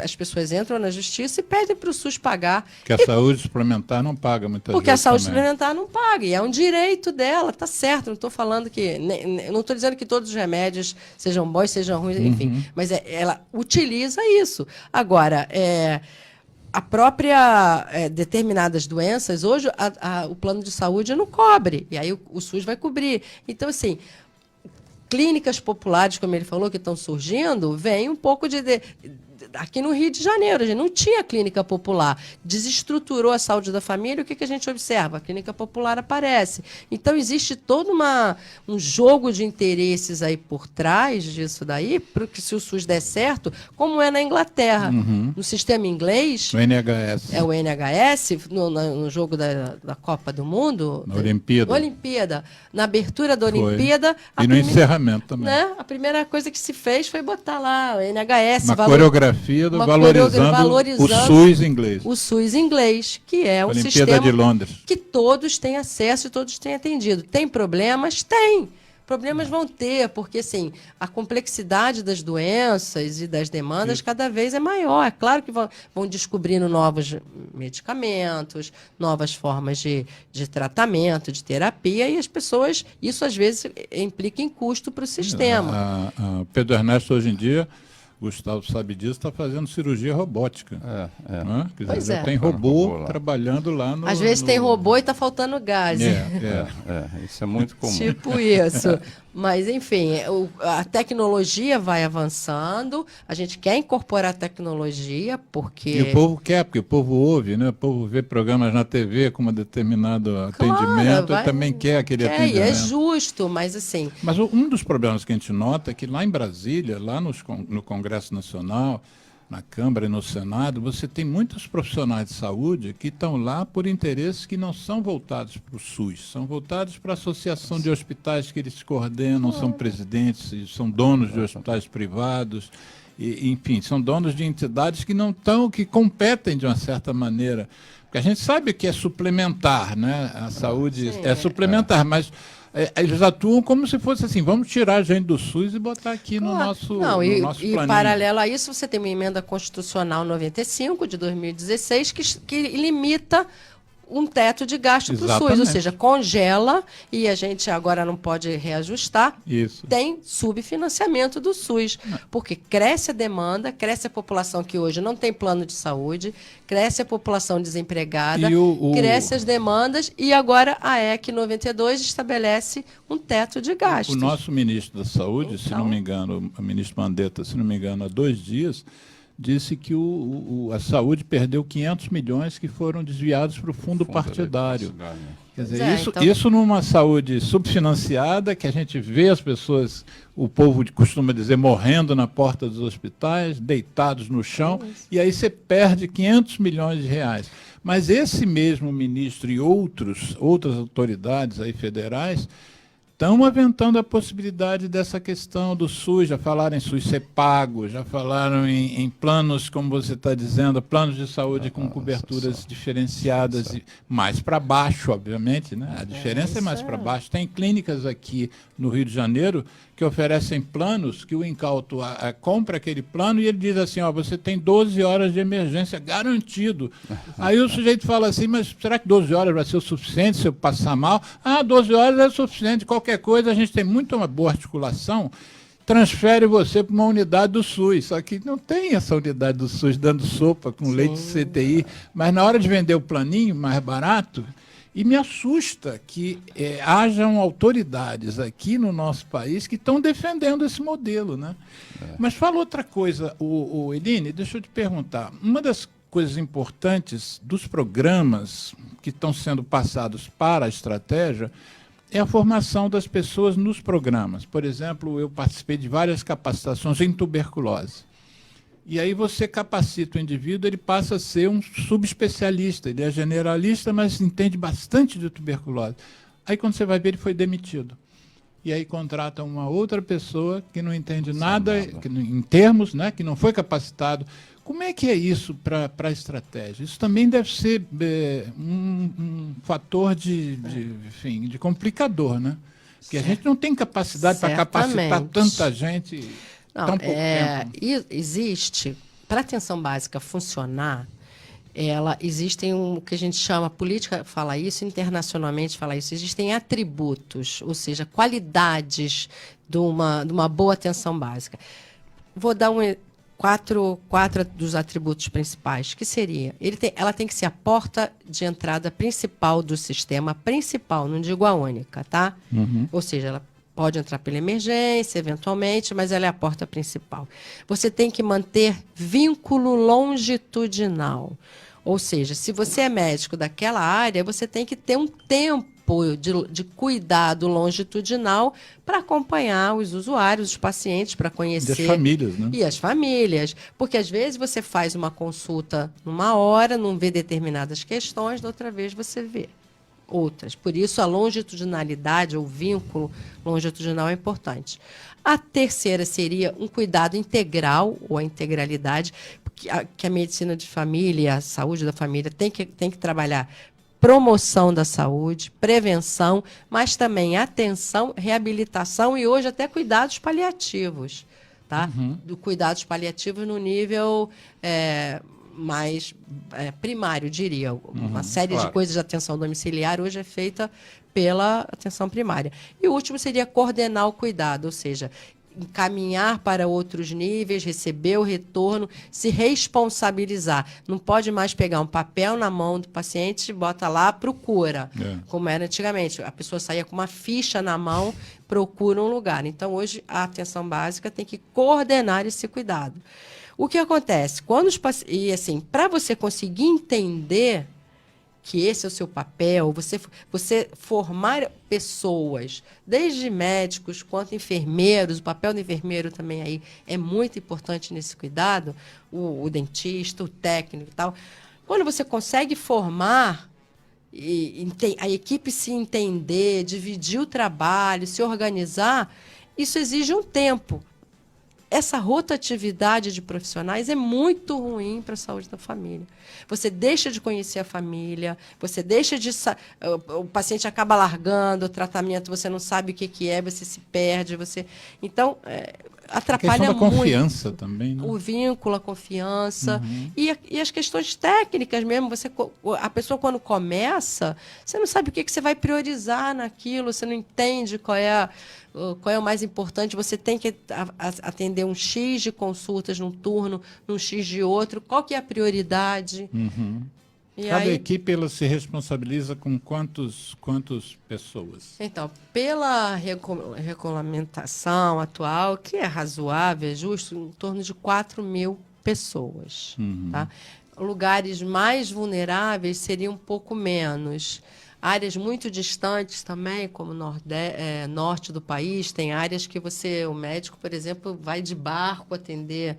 [SPEAKER 2] as pessoas entram na justiça e pedem para o SUS pagar.
[SPEAKER 1] Que a saúde suplementar não paga muitas vezes.
[SPEAKER 2] Porque a saúde
[SPEAKER 1] também.
[SPEAKER 2] suplementar não paga. E é um direito dela, tá certo. Não estou falando que... Não estou dizendo que todos os remédios sejam bons, sejam ruins, enfim. Mas ela utiliza isso. Agora, a própria determinadas doenças, hoje o plano de saúde não cobre, e aí o SUS vai cobrir. Então, assim, clínicas populares, como ele falou, que estão surgindo, vem um pouco aqui no Rio de Janeiro, a gente não tinha clínica popular. Desestruturou a saúde da família, o que a gente observa? A clínica popular aparece. Então, existe todo um jogo de interesses aí por trás disso daí, porque se o SUS der certo, como é na Inglaterra. No sistema inglês...
[SPEAKER 1] O NHS.
[SPEAKER 2] É o NHS, no jogo da Copa do Mundo.
[SPEAKER 1] Na Olimpíada.
[SPEAKER 2] Olimpíada. Na abertura da
[SPEAKER 1] Foi.
[SPEAKER 2] Olimpíada...
[SPEAKER 1] E no encerramento também.
[SPEAKER 2] Né? A primeira coisa que se fez foi botar lá o NHS.
[SPEAKER 1] Uma coreografia valorizando o SUS inglês.
[SPEAKER 2] O SUS inglês, que é um
[SPEAKER 1] Olimpíada
[SPEAKER 2] sistema
[SPEAKER 1] de Londres.
[SPEAKER 2] que todos têm acesso e todos têm atendido. Tem problemas? Tem. Problemas vão ter, porque assim, a complexidade das doenças e das demandas cada vez é maior. É claro que vão descobrindo novos medicamentos, novas formas de tratamento, de terapia, e as pessoas, isso às vezes implica em custo para o sistema.
[SPEAKER 1] Pedro Ernesto, hoje em dia, Gustavo sabe disso, está fazendo cirurgia robótica. Quer dizer, já tem robô trabalhando lá no...
[SPEAKER 2] Às vezes tem robô e está faltando gás.
[SPEAKER 8] Isso é muito comum.
[SPEAKER 2] Tipo isso. Mas, enfim, a tecnologia vai avançando, a gente quer incorporar tecnologia, porque...
[SPEAKER 1] E o povo quer, porque o povo ouve, né? O povo vê programas na TV com um determinado atendimento e também quer aquele atendimento.
[SPEAKER 2] E é justo, mas assim...
[SPEAKER 1] Mas um dos problemas que a gente nota é que lá em Brasília, lá no Congresso Nacional, na Câmara e no Senado, você tem muitos profissionais de saúde que estão lá por interesses que não são voltados para o SUS, são voltados para a associação de hospitais que eles coordenam, são presidentes, são donos de hospitais privados, e, enfim, são donos de entidades que não estão, que competem de uma certa maneira. Porque a gente sabe que é suplementar, né? A saúde é suplementar, mas... eles atuam como se fosse assim, vamos tirar a gente do SUS e botar aqui no nosso planinho.
[SPEAKER 2] E paralelo a isso, você tem uma emenda constitucional 95 de 2016 que limita um teto de gasto para o SUS, ou seja, congela, e a gente agora não pode reajustar, tem subfinanciamento do SUS, porque cresce a demanda, cresce a população que hoje não tem plano de saúde, cresce a população desempregada, cresce as demandas, e agora a EC 92 estabelece um teto de gastos.
[SPEAKER 1] O nosso ministro da Saúde, se não me engano, o ministro Mandetta, se não me engano, há 2 dias, disse que a saúde perdeu 500 milhões que foram desviados para o fundo partidário. Quer dizer, isso numa saúde subfinanciada, que a gente vê as pessoas, o povo costuma dizer, morrendo na porta dos hospitais, deitados no chão, e aí você perde 500 milhões de reais. Mas esse mesmo ministro e outras autoridades aí federais estão aventando a possibilidade dessa questão do SUS, já falaram em SUS ser pago, já falaram em planos, como você está dizendo, planos de saúde com coberturas diferenciadas, e mais para baixo, obviamente, né? A diferença é mais para baixo. Tem clínicas aqui no Rio de Janeiro que oferecem planos que o incauto compra aquele plano e ele diz assim, você tem 12 horas de emergência garantido. Aí o sujeito fala assim, mas será que 12 horas vai ser o suficiente se eu passar mal? 12 horas é o suficiente, qualquer coisa, a gente tem muito uma boa articulação, transfere você para uma unidade do SUS, só que não tem essa unidade do SUS dando sopa com leite de CTI, mas na hora de vender o planinho mais barato, e me assusta que hajam autoridades aqui no nosso país que estão defendendo esse modelo, né? Mas fala outra coisa, Eline, deixa eu te perguntar, uma das coisas importantes dos programas que estão sendo passados para a estratégia é a formação das pessoas nos programas. Por exemplo, eu participei de várias capacitações em tuberculose. E aí você capacita o indivíduo, ele passa a ser um subespecialista. Ele é generalista, mas entende bastante de tuberculose. Aí quando você vai ver, ele foi demitido. E aí contrata uma outra pessoa que não entende nada, em termos, né, que não foi capacitado. Como é que é isso para a estratégia? Isso também deve ser um fator de complicador, né? Porque a gente não tem capacidade para capacitar tanta gente...
[SPEAKER 2] Não, existe, para a atenção básica funcionar, existem o que a gente chama, política fala isso, internacionalmente fala isso, existem atributos, ou seja, qualidades de uma boa atenção básica. Vou dar quatro dos atributos principais, que seria, ela tem que ser a porta de entrada principal do sistema, principal, não digo a única, tá? Ou seja, ela pode entrar pela emergência, eventualmente, mas ela é a porta principal. Você tem que manter vínculo longitudinal. Ou seja, se você é médico daquela área, você tem que ter um tempo de cuidado longitudinal para acompanhar os usuários, os pacientes, para conhecer.
[SPEAKER 1] E as famílias, né?
[SPEAKER 2] E as famílias. Porque, às vezes, você faz uma consulta numa hora, não vê determinadas questões, da outra vez você vê outras. Por isso, a longitudinalidade, ou vínculo longitudinal é importante. A terceira seria um cuidado integral, ou a integralidade, que a medicina de família, a saúde da família tem que trabalhar promoção da saúde, prevenção, mas também atenção, reabilitação e hoje até cuidados paliativos, tá? Do cuidados paliativos no nível mais primário, diria. Uma série de coisas de atenção domiciliar hoje é feita pela atenção primária. E o último seria coordenar o cuidado, ou seja, encaminhar para outros níveis, receber o retorno, se responsabilizar. Não pode mais pegar um papel na mão do paciente e bota lá, procura, como era antigamente. A pessoa saía com uma ficha na mão, procura um lugar. Então, hoje, a atenção básica tem que coordenar esse cuidado. O que acontece? E assim, para você conseguir entender que esse é o seu papel, você formar pessoas, desde médicos quanto enfermeiros, o papel do enfermeiro também aí é muito importante nesse cuidado, o dentista, o técnico e tal. Quando você consegue formar, a equipe se entender, dividir o trabalho, se organizar, isso exige um tempo. Essa rotatividade de profissionais é muito ruim para a saúde da família. Você deixa de conhecer a família, você deixa de... O paciente acaba largando o tratamento, você não sabe o que é, você se perde, Então, atrapalha
[SPEAKER 1] a questão da
[SPEAKER 2] muito.
[SPEAKER 1] Confiança também, né?
[SPEAKER 2] O vínculo, a confiança. E as questões técnicas mesmo. A pessoa, quando começa, você não sabe o que você vai priorizar naquilo, você não entende qual é o mais importante. Você tem que atender um X de consultas num turno, num X de outro. Qual que é a prioridade?
[SPEAKER 1] Cada equipe ela se responsabiliza com quantas pessoas?
[SPEAKER 2] Então, pela regulamentação atual, que é razoável, é justo, em torno de 4.000 pessoas. Tá? Lugares mais vulneráveis seriam um pouco menos. Áreas muito distantes também, como norte do país, tem áreas que o médico, por exemplo, vai de barco atender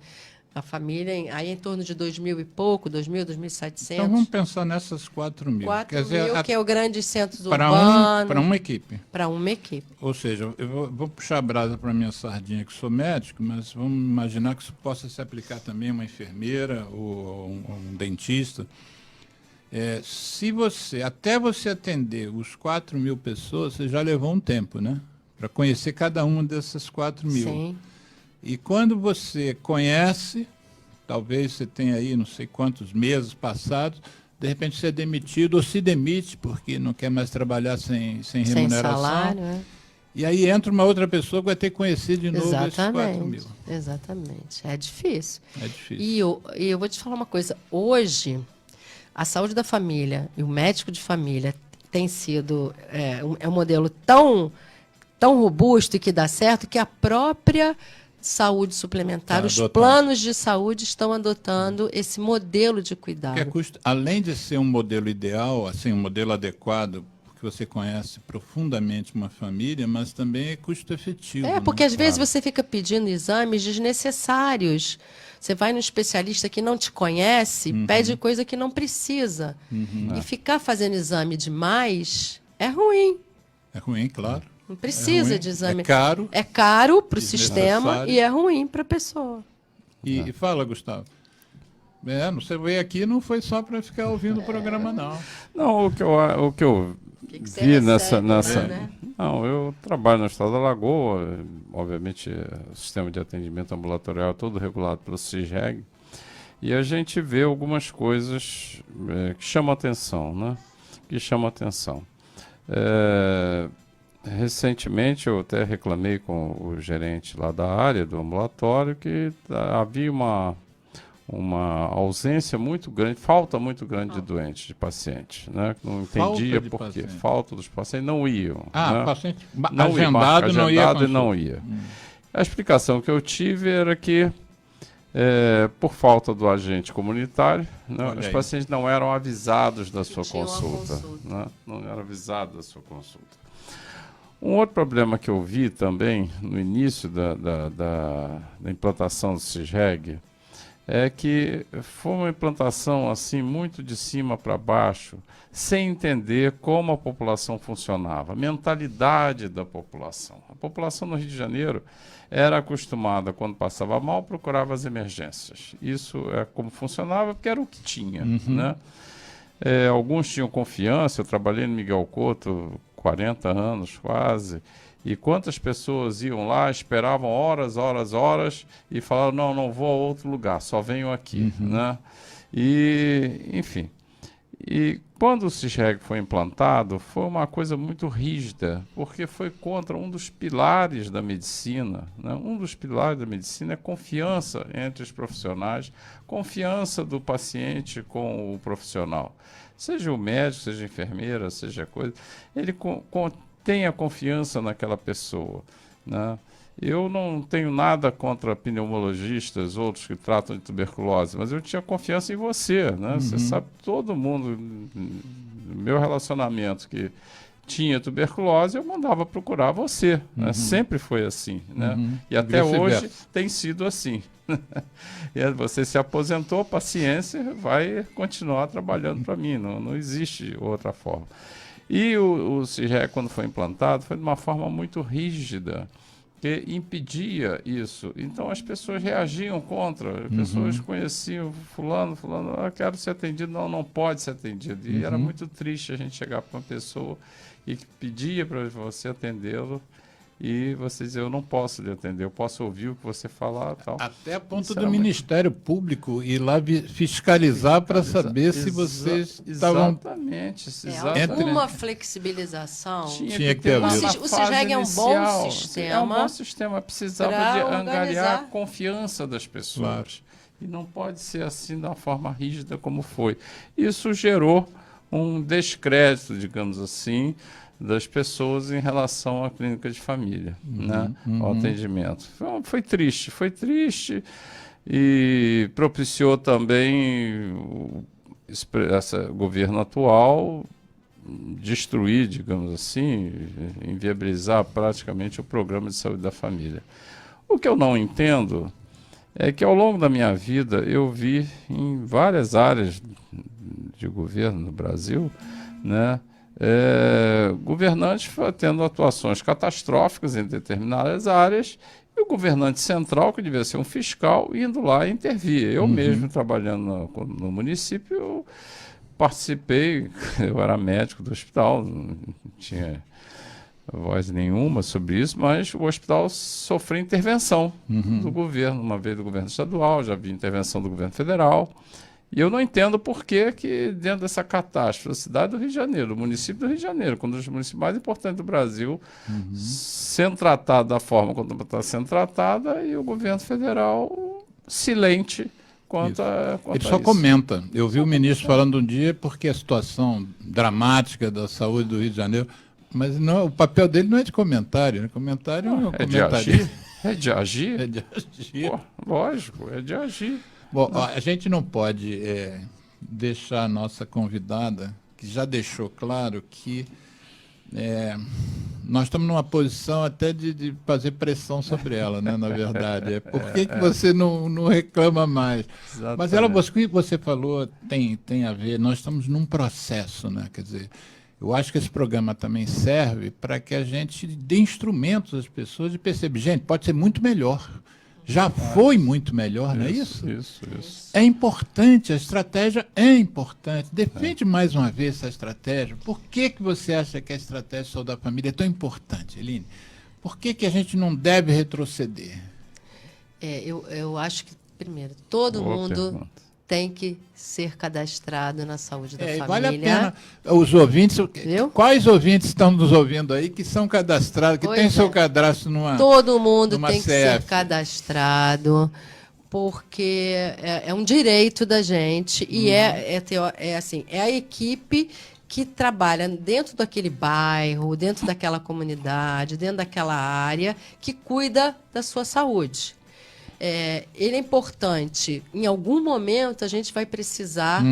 [SPEAKER 2] a família, aí em torno de 2.000 e pouco, 2.000, 2.700.
[SPEAKER 1] Então vamos pensar nessas 4.000.
[SPEAKER 2] 4.000, que é o grande centro
[SPEAKER 1] para
[SPEAKER 2] urbano.
[SPEAKER 1] Para uma equipe.
[SPEAKER 2] Para uma equipe.
[SPEAKER 1] Ou seja, eu vou puxar a brasa para a minha sardinha, que sou médico, mas vamos imaginar que isso possa se aplicar também a uma enfermeira ou um dentista. Até você atender os 4.000 pessoas, você já levou um tempo, né? Para conhecer cada uma dessas 4.000.
[SPEAKER 2] Sim.
[SPEAKER 1] E quando você conhece, talvez você tenha aí não sei quantos meses passados, de repente você é demitido ou se demite porque não quer mais trabalhar sem remuneração.
[SPEAKER 2] Sem salário, né?
[SPEAKER 1] E aí entra uma outra pessoa que vai ter que conhecer de novo esses 4.000.
[SPEAKER 2] Exatamente. É difícil.
[SPEAKER 1] É difícil.
[SPEAKER 2] E eu vou te falar uma coisa. Hoje, a saúde da família e o médico de família tem sido um modelo tão robusto e que dá certo que a própria saúde suplementar, os planos de saúde estão adotando esse modelo de cuidado.
[SPEAKER 1] Além de ser um modelo ideal, assim, um modelo adequado, porque você conhece profundamente uma família, mas também é custo efetivo.
[SPEAKER 2] Porque às vezes você fica pedindo exames desnecessários. Você vai no especialista que não te conhece, pede coisa que não precisa. E ficar fazendo exame demais é ruim.
[SPEAKER 1] É ruim, claro.
[SPEAKER 2] Não precisa de exame.
[SPEAKER 1] É caro.
[SPEAKER 2] É caro para o sistema e é ruim para a pessoa.
[SPEAKER 1] E fala, Gustavo. Você veio aqui não foi só para ficar ouvindo o programa, não.
[SPEAKER 8] Não, o que eu vi nessa... Né? Não, eu trabalho no estado da Lagoa, obviamente o sistema de atendimento ambulatorial é todo regulado pelo CISREG, e a gente vê algumas coisas que chamam atenção, né? Recentemente eu até reclamei com o gerente lá da área do ambulatório que havia uma uma ausência muito grande, falta muito grande de doentes, de pacientes, né? Não entendia por quê. Falta dos pacientes, não iam. Né?
[SPEAKER 1] Paciente
[SPEAKER 8] não
[SPEAKER 1] agendado,
[SPEAKER 8] ia,
[SPEAKER 1] não ia.
[SPEAKER 8] E não ia. A explicação que eu tive era que, por falta do agente comunitário, né, os pacientes não eram avisados da sua consulta. Né? Não eram avisados da sua consulta. Um outro problema que eu vi também no início da implantação do CISREG é que foi uma implantação assim muito de cima para baixo, sem entender como a população funcionava, a mentalidade da população. A população no Rio de Janeiro era acostumada, quando passava mal, procurava as emergências. Isso é como funcionava, porque era o que tinha. Né? Alguns tinham confiança, eu trabalhei no Miguel Couto 40 anos quase, e quantas pessoas iam lá, esperavam horas, e falavam, não vou a outro lugar, só venho aqui. Né? E, enfim, e quando o CISREG foi implantado, foi uma coisa muito rígida, porque foi contra um dos pilares da medicina. Né? Um dos pilares da medicina é confiança entre os profissionais, confiança do paciente com o profissional. Seja o médico, seja a enfermeira, seja a coisa, ele tenha confiança naquela pessoa. Né? Eu não tenho nada contra pneumologistas, outros que tratam de tuberculose, mas eu tinha confiança em você. Né? Você sabe, todo mundo, no meu relacionamento que tinha tuberculose, eu mandava procurar você. Né? Sempre foi assim. Né? E até hoje tem sido assim. E você se aposentou, paciência, vai continuar trabalhando para mim, não existe outra forma. E o CISREG, quando foi implantado, foi de uma forma muito rígida, que impedia isso. Então as pessoas reagiam contra, as pessoas conheciam fulano, quero ser atendido, não pode ser atendido. E era muito triste a gente chegar para uma pessoa e que pedia para você atendê-lo, e você dizer, eu não posso lhe atender, eu posso ouvir o que você falar. Tal.
[SPEAKER 1] Até a ponto do Ministério Público ir lá fiscalizar para saber se vocês estavam...
[SPEAKER 8] Exatamente.
[SPEAKER 2] Alguma flexibilização.
[SPEAKER 8] Tinha que ter havido.
[SPEAKER 2] O CISREG é um bom sistema.
[SPEAKER 8] É um bom sistema, precisava de angariar a confiança das pessoas. Claro. E não pode ser assim de uma forma rígida como foi. Isso gerou um descrédito, digamos assim, das pessoas em relação à clínica de família, né? Ao atendimento. Foi triste e propiciou também esse governo atual destruir, digamos assim, inviabilizar praticamente o programa de saúde da família. O que eu não entendo é que ao longo da minha vida eu vi em várias áreas de governo no Brasil, né? Governantes tendo atuações catastróficas em determinadas áreas, e o governante central, que devia ser um fiscal, indo lá e intervir. Eu mesmo, trabalhando no município, eu participei, eu era médico do hospital, não tinha voz nenhuma sobre isso, mas o hospital sofreu intervenção do governo, uma vez do governo estadual, já vi intervenção do governo federal. E eu não entendo por que dentro dessa catástrofe, a cidade do Rio de Janeiro, o município do Rio de Janeiro, um dos municípios mais importantes do Brasil, sendo tratado da forma como está sendo tratada, e o governo federal silente quanto a
[SPEAKER 1] Ele só comenta. Eu vi o ministro falando um dia porque a situação dramática da saúde do Rio de Janeiro, mas não, o papel dele não é de comentário, né? Comentário é um comentarista.
[SPEAKER 8] É de agir?
[SPEAKER 1] É de agir.
[SPEAKER 8] Pô, lógico, é de agir.
[SPEAKER 1] Bom, a gente não pode deixar a nossa convidada, que já deixou claro que nós estamos numa posição até de fazer pressão sobre ela, né, na verdade. Por que você não reclama mais?
[SPEAKER 8] Exatamente.
[SPEAKER 1] Mas ela, o que você falou tem a ver, nós estamos num processo, né? Quer dizer, eu acho que esse programa também serve para que a gente dê instrumentos às pessoas de perceber, gente, pode ser muito melhor. Já foi muito melhor, não é isso?
[SPEAKER 8] Isso.
[SPEAKER 1] É importante, a estratégia é importante. Defende mais uma vez essa estratégia. Por que você acha que a estratégia de saúde da família é tão importante, Eline? Por que a gente não deve retroceder?
[SPEAKER 2] Eu acho que, primeiro, todo mundo tem que ser cadastrado na saúde da família.
[SPEAKER 1] Vale a pena. Os ouvintes, quais ouvintes estão nos ouvindo aí que são cadastrados, que têm seu cadastro numa
[SPEAKER 2] Todo mundo
[SPEAKER 1] numa
[SPEAKER 2] tem
[SPEAKER 1] CF.
[SPEAKER 2] que ser cadastrado. porque é um direito da gente e assim, é a equipe que trabalha dentro daquele bairro, dentro daquela comunidade, dentro daquela área, que cuida da sua saúde. Ele é importante. Em algum momento, a gente vai precisar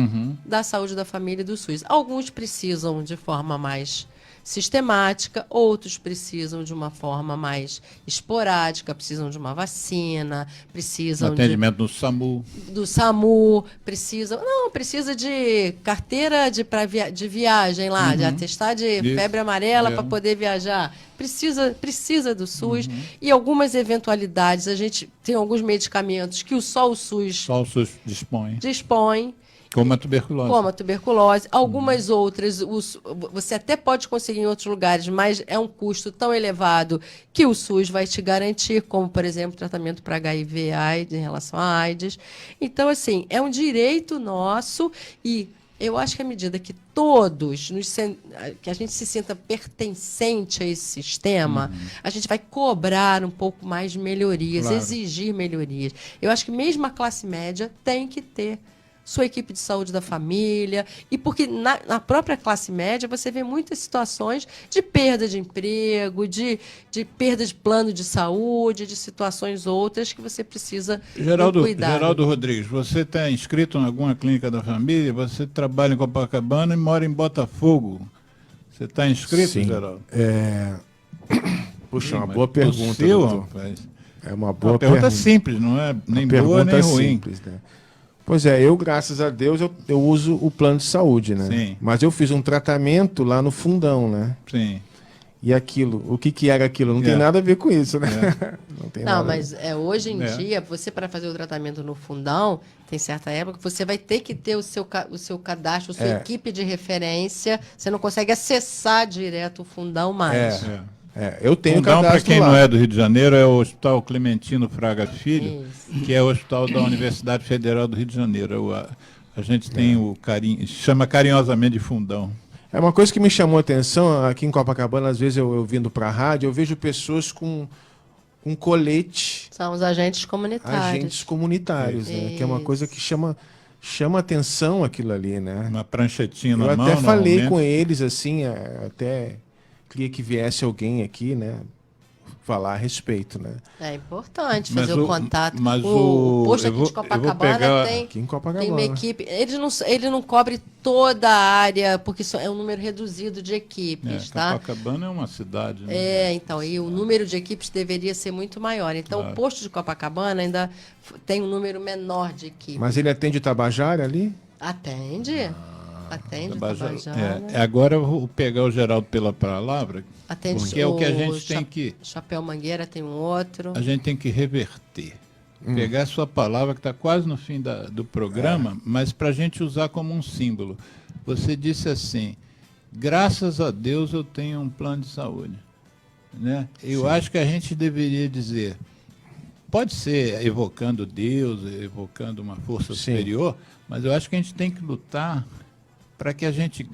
[SPEAKER 2] da saúde da família e do SUS. Alguns precisam de forma mais sistemática, outros precisam de uma forma mais esporádica, precisam de uma vacina, precisam
[SPEAKER 1] atendimento do SAMU.
[SPEAKER 2] Do SAMU, precisa de carteira de viagem lá, de atestar de febre amarela para poder viajar. Precisa do SUS e algumas eventualidades. A gente tem alguns medicamentos que só o SUS dispõe.
[SPEAKER 1] Como a tuberculose.
[SPEAKER 2] Algumas outras, você até pode conseguir em outros lugares, mas é um custo tão elevado que o SUS vai te garantir, como, por exemplo, tratamento para HIV, AIDS, em relação à AIDS. Então, assim, é um direito nosso e eu acho que à medida que que a gente se sinta pertencente a esse sistema, a gente vai cobrar um pouco mais de melhorias, exigir melhorias. Eu acho que mesmo a classe média tem que ter sua equipe de saúde da família, e porque na própria classe média você vê muitas situações de perda de emprego, de perda de plano de saúde, de situações outras que você precisa cuidar.
[SPEAKER 1] Geraldo Rodrigues, você está inscrito em alguma clínica da família, você trabalha em Copacabana e mora em Botafogo. Você está inscrito,
[SPEAKER 9] Sim.
[SPEAKER 1] Geraldo?
[SPEAKER 9] Puxa, uma boa pergunta,
[SPEAKER 1] rapaz.
[SPEAKER 9] É uma boa
[SPEAKER 1] pergunta simples, não é nem boa nem ruim.
[SPEAKER 9] Simples, né? Pois é, eu, graças a Deus, eu uso o plano de saúde, né?
[SPEAKER 1] Sim.
[SPEAKER 9] Mas eu fiz um tratamento lá no fundão, né?
[SPEAKER 1] Sim.
[SPEAKER 9] E aquilo, o que era aquilo? Não tem nada a ver com isso, né?
[SPEAKER 2] Não, mas hoje em dia, você para fazer o tratamento no fundão, tem certa época que você vai ter que ter o seu cadastro, a sua equipe de referência. Você não consegue acessar direto o fundão mais.
[SPEAKER 9] Eu tenho
[SPEAKER 1] Fundão,
[SPEAKER 9] cadastro
[SPEAKER 1] para quem
[SPEAKER 9] lá.
[SPEAKER 1] não é do Rio de Janeiro, é o Hospital Clementino Fraga Filho, que é o hospital da Universidade Federal do Rio de Janeiro. A gente tem o carinho, chama carinhosamente de fundão.
[SPEAKER 9] É uma coisa que me chamou a atenção, aqui em Copacabana, às vezes eu vindo para a rádio, eu vejo pessoas com um colete.
[SPEAKER 2] São os agentes comunitários.
[SPEAKER 9] Agentes comunitários, né? Que é uma coisa que chama atenção aquilo ali, né?
[SPEAKER 1] Uma pranchetinha na mão.
[SPEAKER 9] Eu até falei com eles, assim, até queria que viesse alguém aqui, né? Falar a respeito, né?
[SPEAKER 2] É importante fazer o contato.
[SPEAKER 1] Mas
[SPEAKER 2] o posto aqui de Copacabana
[SPEAKER 9] aqui em Copacabana
[SPEAKER 2] tem uma equipe. Ele não cobre toda a área, porque é um número reduzido de equipes, tá?
[SPEAKER 1] Copacabana é uma cidade. Né?
[SPEAKER 2] Então, e o número de equipes deveria ser muito maior. Então, o posto de Copacabana ainda tem um número menor de equipes.
[SPEAKER 9] Mas ele atende o Tabajara ali?
[SPEAKER 2] Atende. Atende o Tabajara.
[SPEAKER 1] Agora eu vou pegar o Geraldo pela palavra,
[SPEAKER 2] atende
[SPEAKER 1] porque é o que a gente tem que...
[SPEAKER 2] Chapéu Mangueira tem um outro.
[SPEAKER 1] A gente tem que reverter. Pegar a sua palavra, que está quase no fim do programa, mas para a gente usar como um símbolo. Você disse assim, graças a Deus eu tenho um plano de saúde. Né? Eu acho que a gente deveria dizer, pode ser evocando Deus, evocando uma força superior, mas eu acho que a gente tem que lutar para que a gente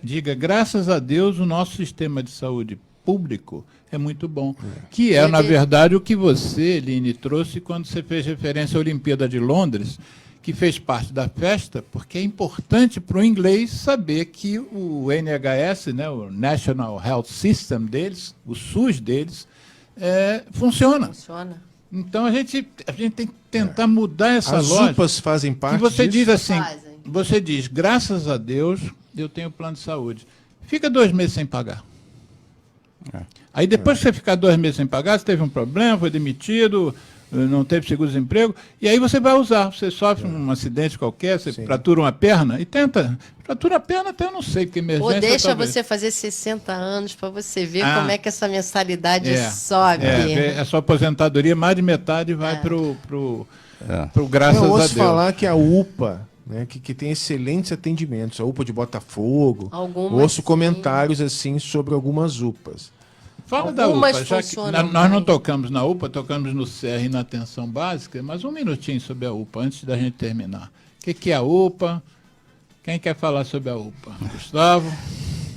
[SPEAKER 1] diga, graças a Deus, o nosso sistema de saúde público é muito bom. Que é, na verdade, o que você, Line, trouxe quando você fez referência à Olimpíada de Londres, que fez parte da festa, porque é importante para o inglês saber que o NHS, né, o National Health System deles, o SUS deles, funciona. Então, a gente tem que tentar mudar essa lógica.
[SPEAKER 9] As UPAs fazem parte
[SPEAKER 1] que você
[SPEAKER 9] disso?
[SPEAKER 1] diz assim, você diz, graças a Deus, eu tenho plano de saúde. Fica 2 meses sem pagar. Aí depois que você ficar 2 meses sem pagar, você teve um problema, foi demitido, não teve seguro-desemprego, e aí você vai usar. Você sofre um acidente qualquer, você fratura uma perna, e tenta. Fratura a perna até eu não sei, porque emergência...
[SPEAKER 2] Ou deixa
[SPEAKER 1] talvez.
[SPEAKER 2] Você fazer 60 anos para você ver como é que essa mensalidade sobe.
[SPEAKER 1] A sua aposentadoria, mais de metade vai pro graças a Deus.
[SPEAKER 9] Eu ouço falar que a UPA, né, que tem excelentes atendimentos, a UPA de Botafogo, ouço comentários assim sobre algumas UPAs.
[SPEAKER 1] Fala da UPA, já que nós não tocamos na UPA, tocamos no CR e na atenção básica, mas um minutinho sobre a UPA, antes da gente terminar. O que é a UPA? Quem quer falar sobre a UPA? Gustavo?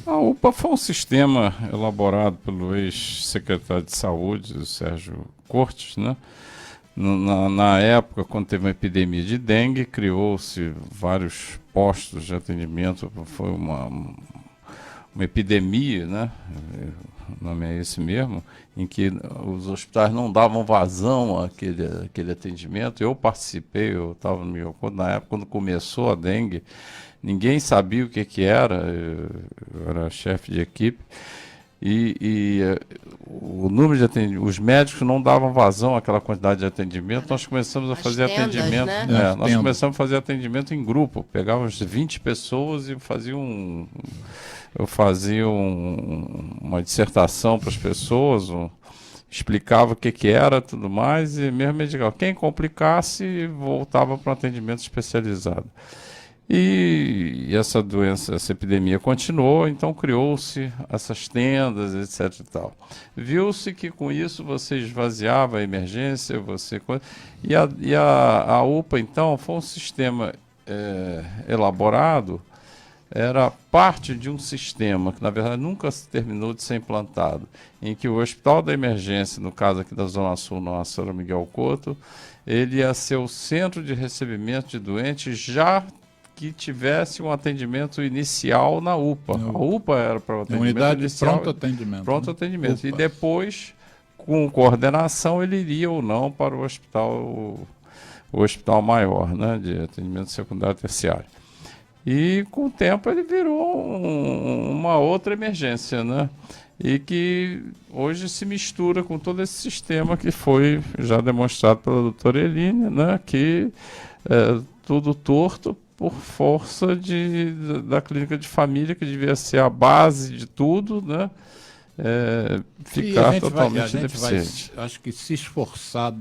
[SPEAKER 8] A UPA foi um sistema elaborado pelo ex-secretário de Saúde, o Sérgio Cortes, né? Na época, quando teve uma epidemia de dengue, criou-se vários postos de atendimento, foi uma epidemia, né? O nome é esse mesmo, em que os hospitais não davam vazão àquele atendimento. Eu participei, eu estava no meu conto, na época, quando começou a dengue, ninguém sabia o que era, eu era chefe de equipe, o número de atendimento, os médicos não davam vazão àquela quantidade de atendimento, nós começamos a fazer atendimento, né? Nós começamos a fazer atendimento em grupo, pegávamos 20 pessoas e eu fazia uma dissertação para as pessoas, explicava o que era, tudo mais, e mesmo medicava. Quem complicasse, voltava para um atendimento especializado. E essa doença, essa epidemia continuou, então criou-se essas tendas, etc. e tal. Viu-se que com isso você esvaziava a emergência, e a UPA, então, foi um sistema elaborado, era parte de um sistema que, na verdade, nunca se terminou de ser implantado, em que o Hospital da Emergência, no caso aqui da Zona Sul, na São Miguel Couto, ele ia ser o centro de recebimento de doentes já que tivesse um atendimento inicial na UPA. A UPA era para o atendimento
[SPEAKER 1] unidade
[SPEAKER 8] inicial.
[SPEAKER 1] Pronto atendimento.
[SPEAKER 8] Pronto
[SPEAKER 1] né?
[SPEAKER 8] atendimento.
[SPEAKER 1] UPA.
[SPEAKER 8] E depois, com coordenação, ele iria ou não para o hospital maior, né, de atendimento secundário e terciário. E com o tempo ele virou uma outra emergência, né? E que hoje se mistura com todo esse sistema que foi já demonstrado pela doutora Eline, né? Que tudo torto por força da clínica de família, que devia ser a base de tudo, né? Ficar totalmente deficiente.
[SPEAKER 1] Acho que se esforçar,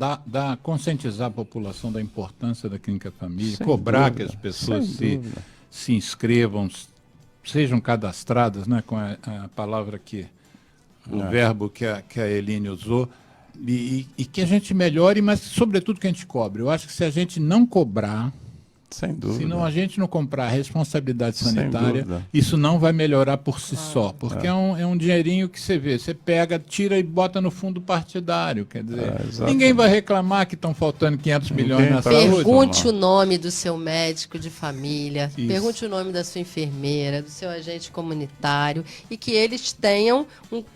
[SPEAKER 1] conscientizar a população da importância da clínica família,
[SPEAKER 8] Sem
[SPEAKER 1] cobrar
[SPEAKER 8] dúvida,
[SPEAKER 1] que as pessoas
[SPEAKER 8] sem
[SPEAKER 1] se inscrevam, sejam cadastradas, né, com a palavra o verbo que a Eline usou, e que a gente melhore, mas sobretudo que a gente cobre. Eu acho que se a gente não cobrar,
[SPEAKER 8] sem dúvida,
[SPEAKER 1] se não a gente não comprar a responsabilidade sanitária, isso não vai melhorar por si só, porque é um dinheirinho que você vê, você pega, tira e bota no fundo partidário, quer dizer, ninguém vai reclamar que estão faltando 500 milhões na saúde.
[SPEAKER 2] Pergunte o nome do seu médico de família, pergunte o nome da sua enfermeira, do seu agente comunitário, e que eles tenham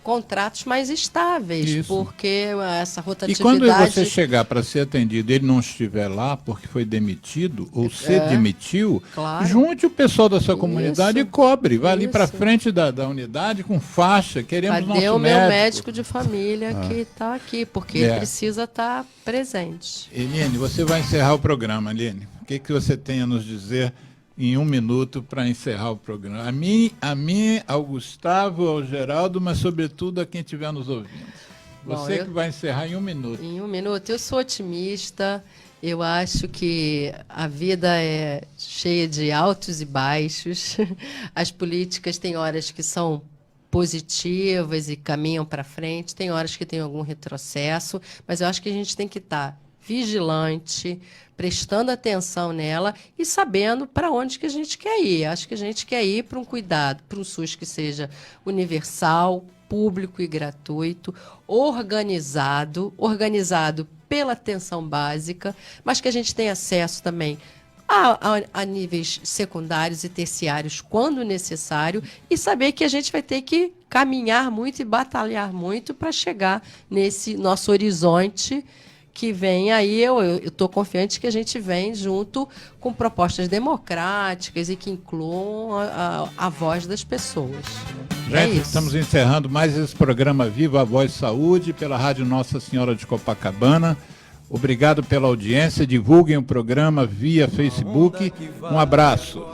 [SPEAKER 2] contratos mais estáveis, porque essa rotatividade...
[SPEAKER 1] E quando você chegar para ser atendido e ele não estiver lá porque foi demitido, ou se demitiu, junte o pessoal da sua comunidade e cobre. Vai ali para frente da unidade com faixa. Queremos
[SPEAKER 2] Cadê
[SPEAKER 1] nosso
[SPEAKER 2] o meu
[SPEAKER 1] médico?
[SPEAKER 2] médico de família que está aqui? Porque ele precisa estar presente.
[SPEAKER 1] Eline, você vai encerrar o programa, Eline. O que você tem a nos dizer em 1 minuto para encerrar o programa? A mim, ao Gustavo, ao Geraldo, mas sobretudo a quem estiver nos ouvindo. Você que vai encerrar em 1 minuto.
[SPEAKER 2] Em 1 minuto. Eu sou otimista. Eu acho que a vida é cheia de altos e baixos. As políticas têm horas que são positivas e caminham para frente, tem horas que tem algum retrocesso, mas eu acho que a gente tem que estar vigilante, prestando atenção nela e sabendo para onde que a gente quer ir. Acho que a gente quer ir para um cuidado, para um SUS que seja universal, público e gratuito, organizado pela atenção básica, mas que a gente tenha acesso também a níveis secundários e terciários quando necessário, e saber que a gente vai ter que caminhar muito e batalhar muito para chegar nesse nosso horizonte que vem aí. Eu estou confiante que a gente vem junto com propostas democráticas e que incluam a voz das pessoas.
[SPEAKER 1] Gente, estamos encerrando mais esse programa Viva a Voz Saúde pela Rádio Nossa Senhora de Copacabana. Obrigado pela audiência. Divulguem o programa via Facebook. Um abraço.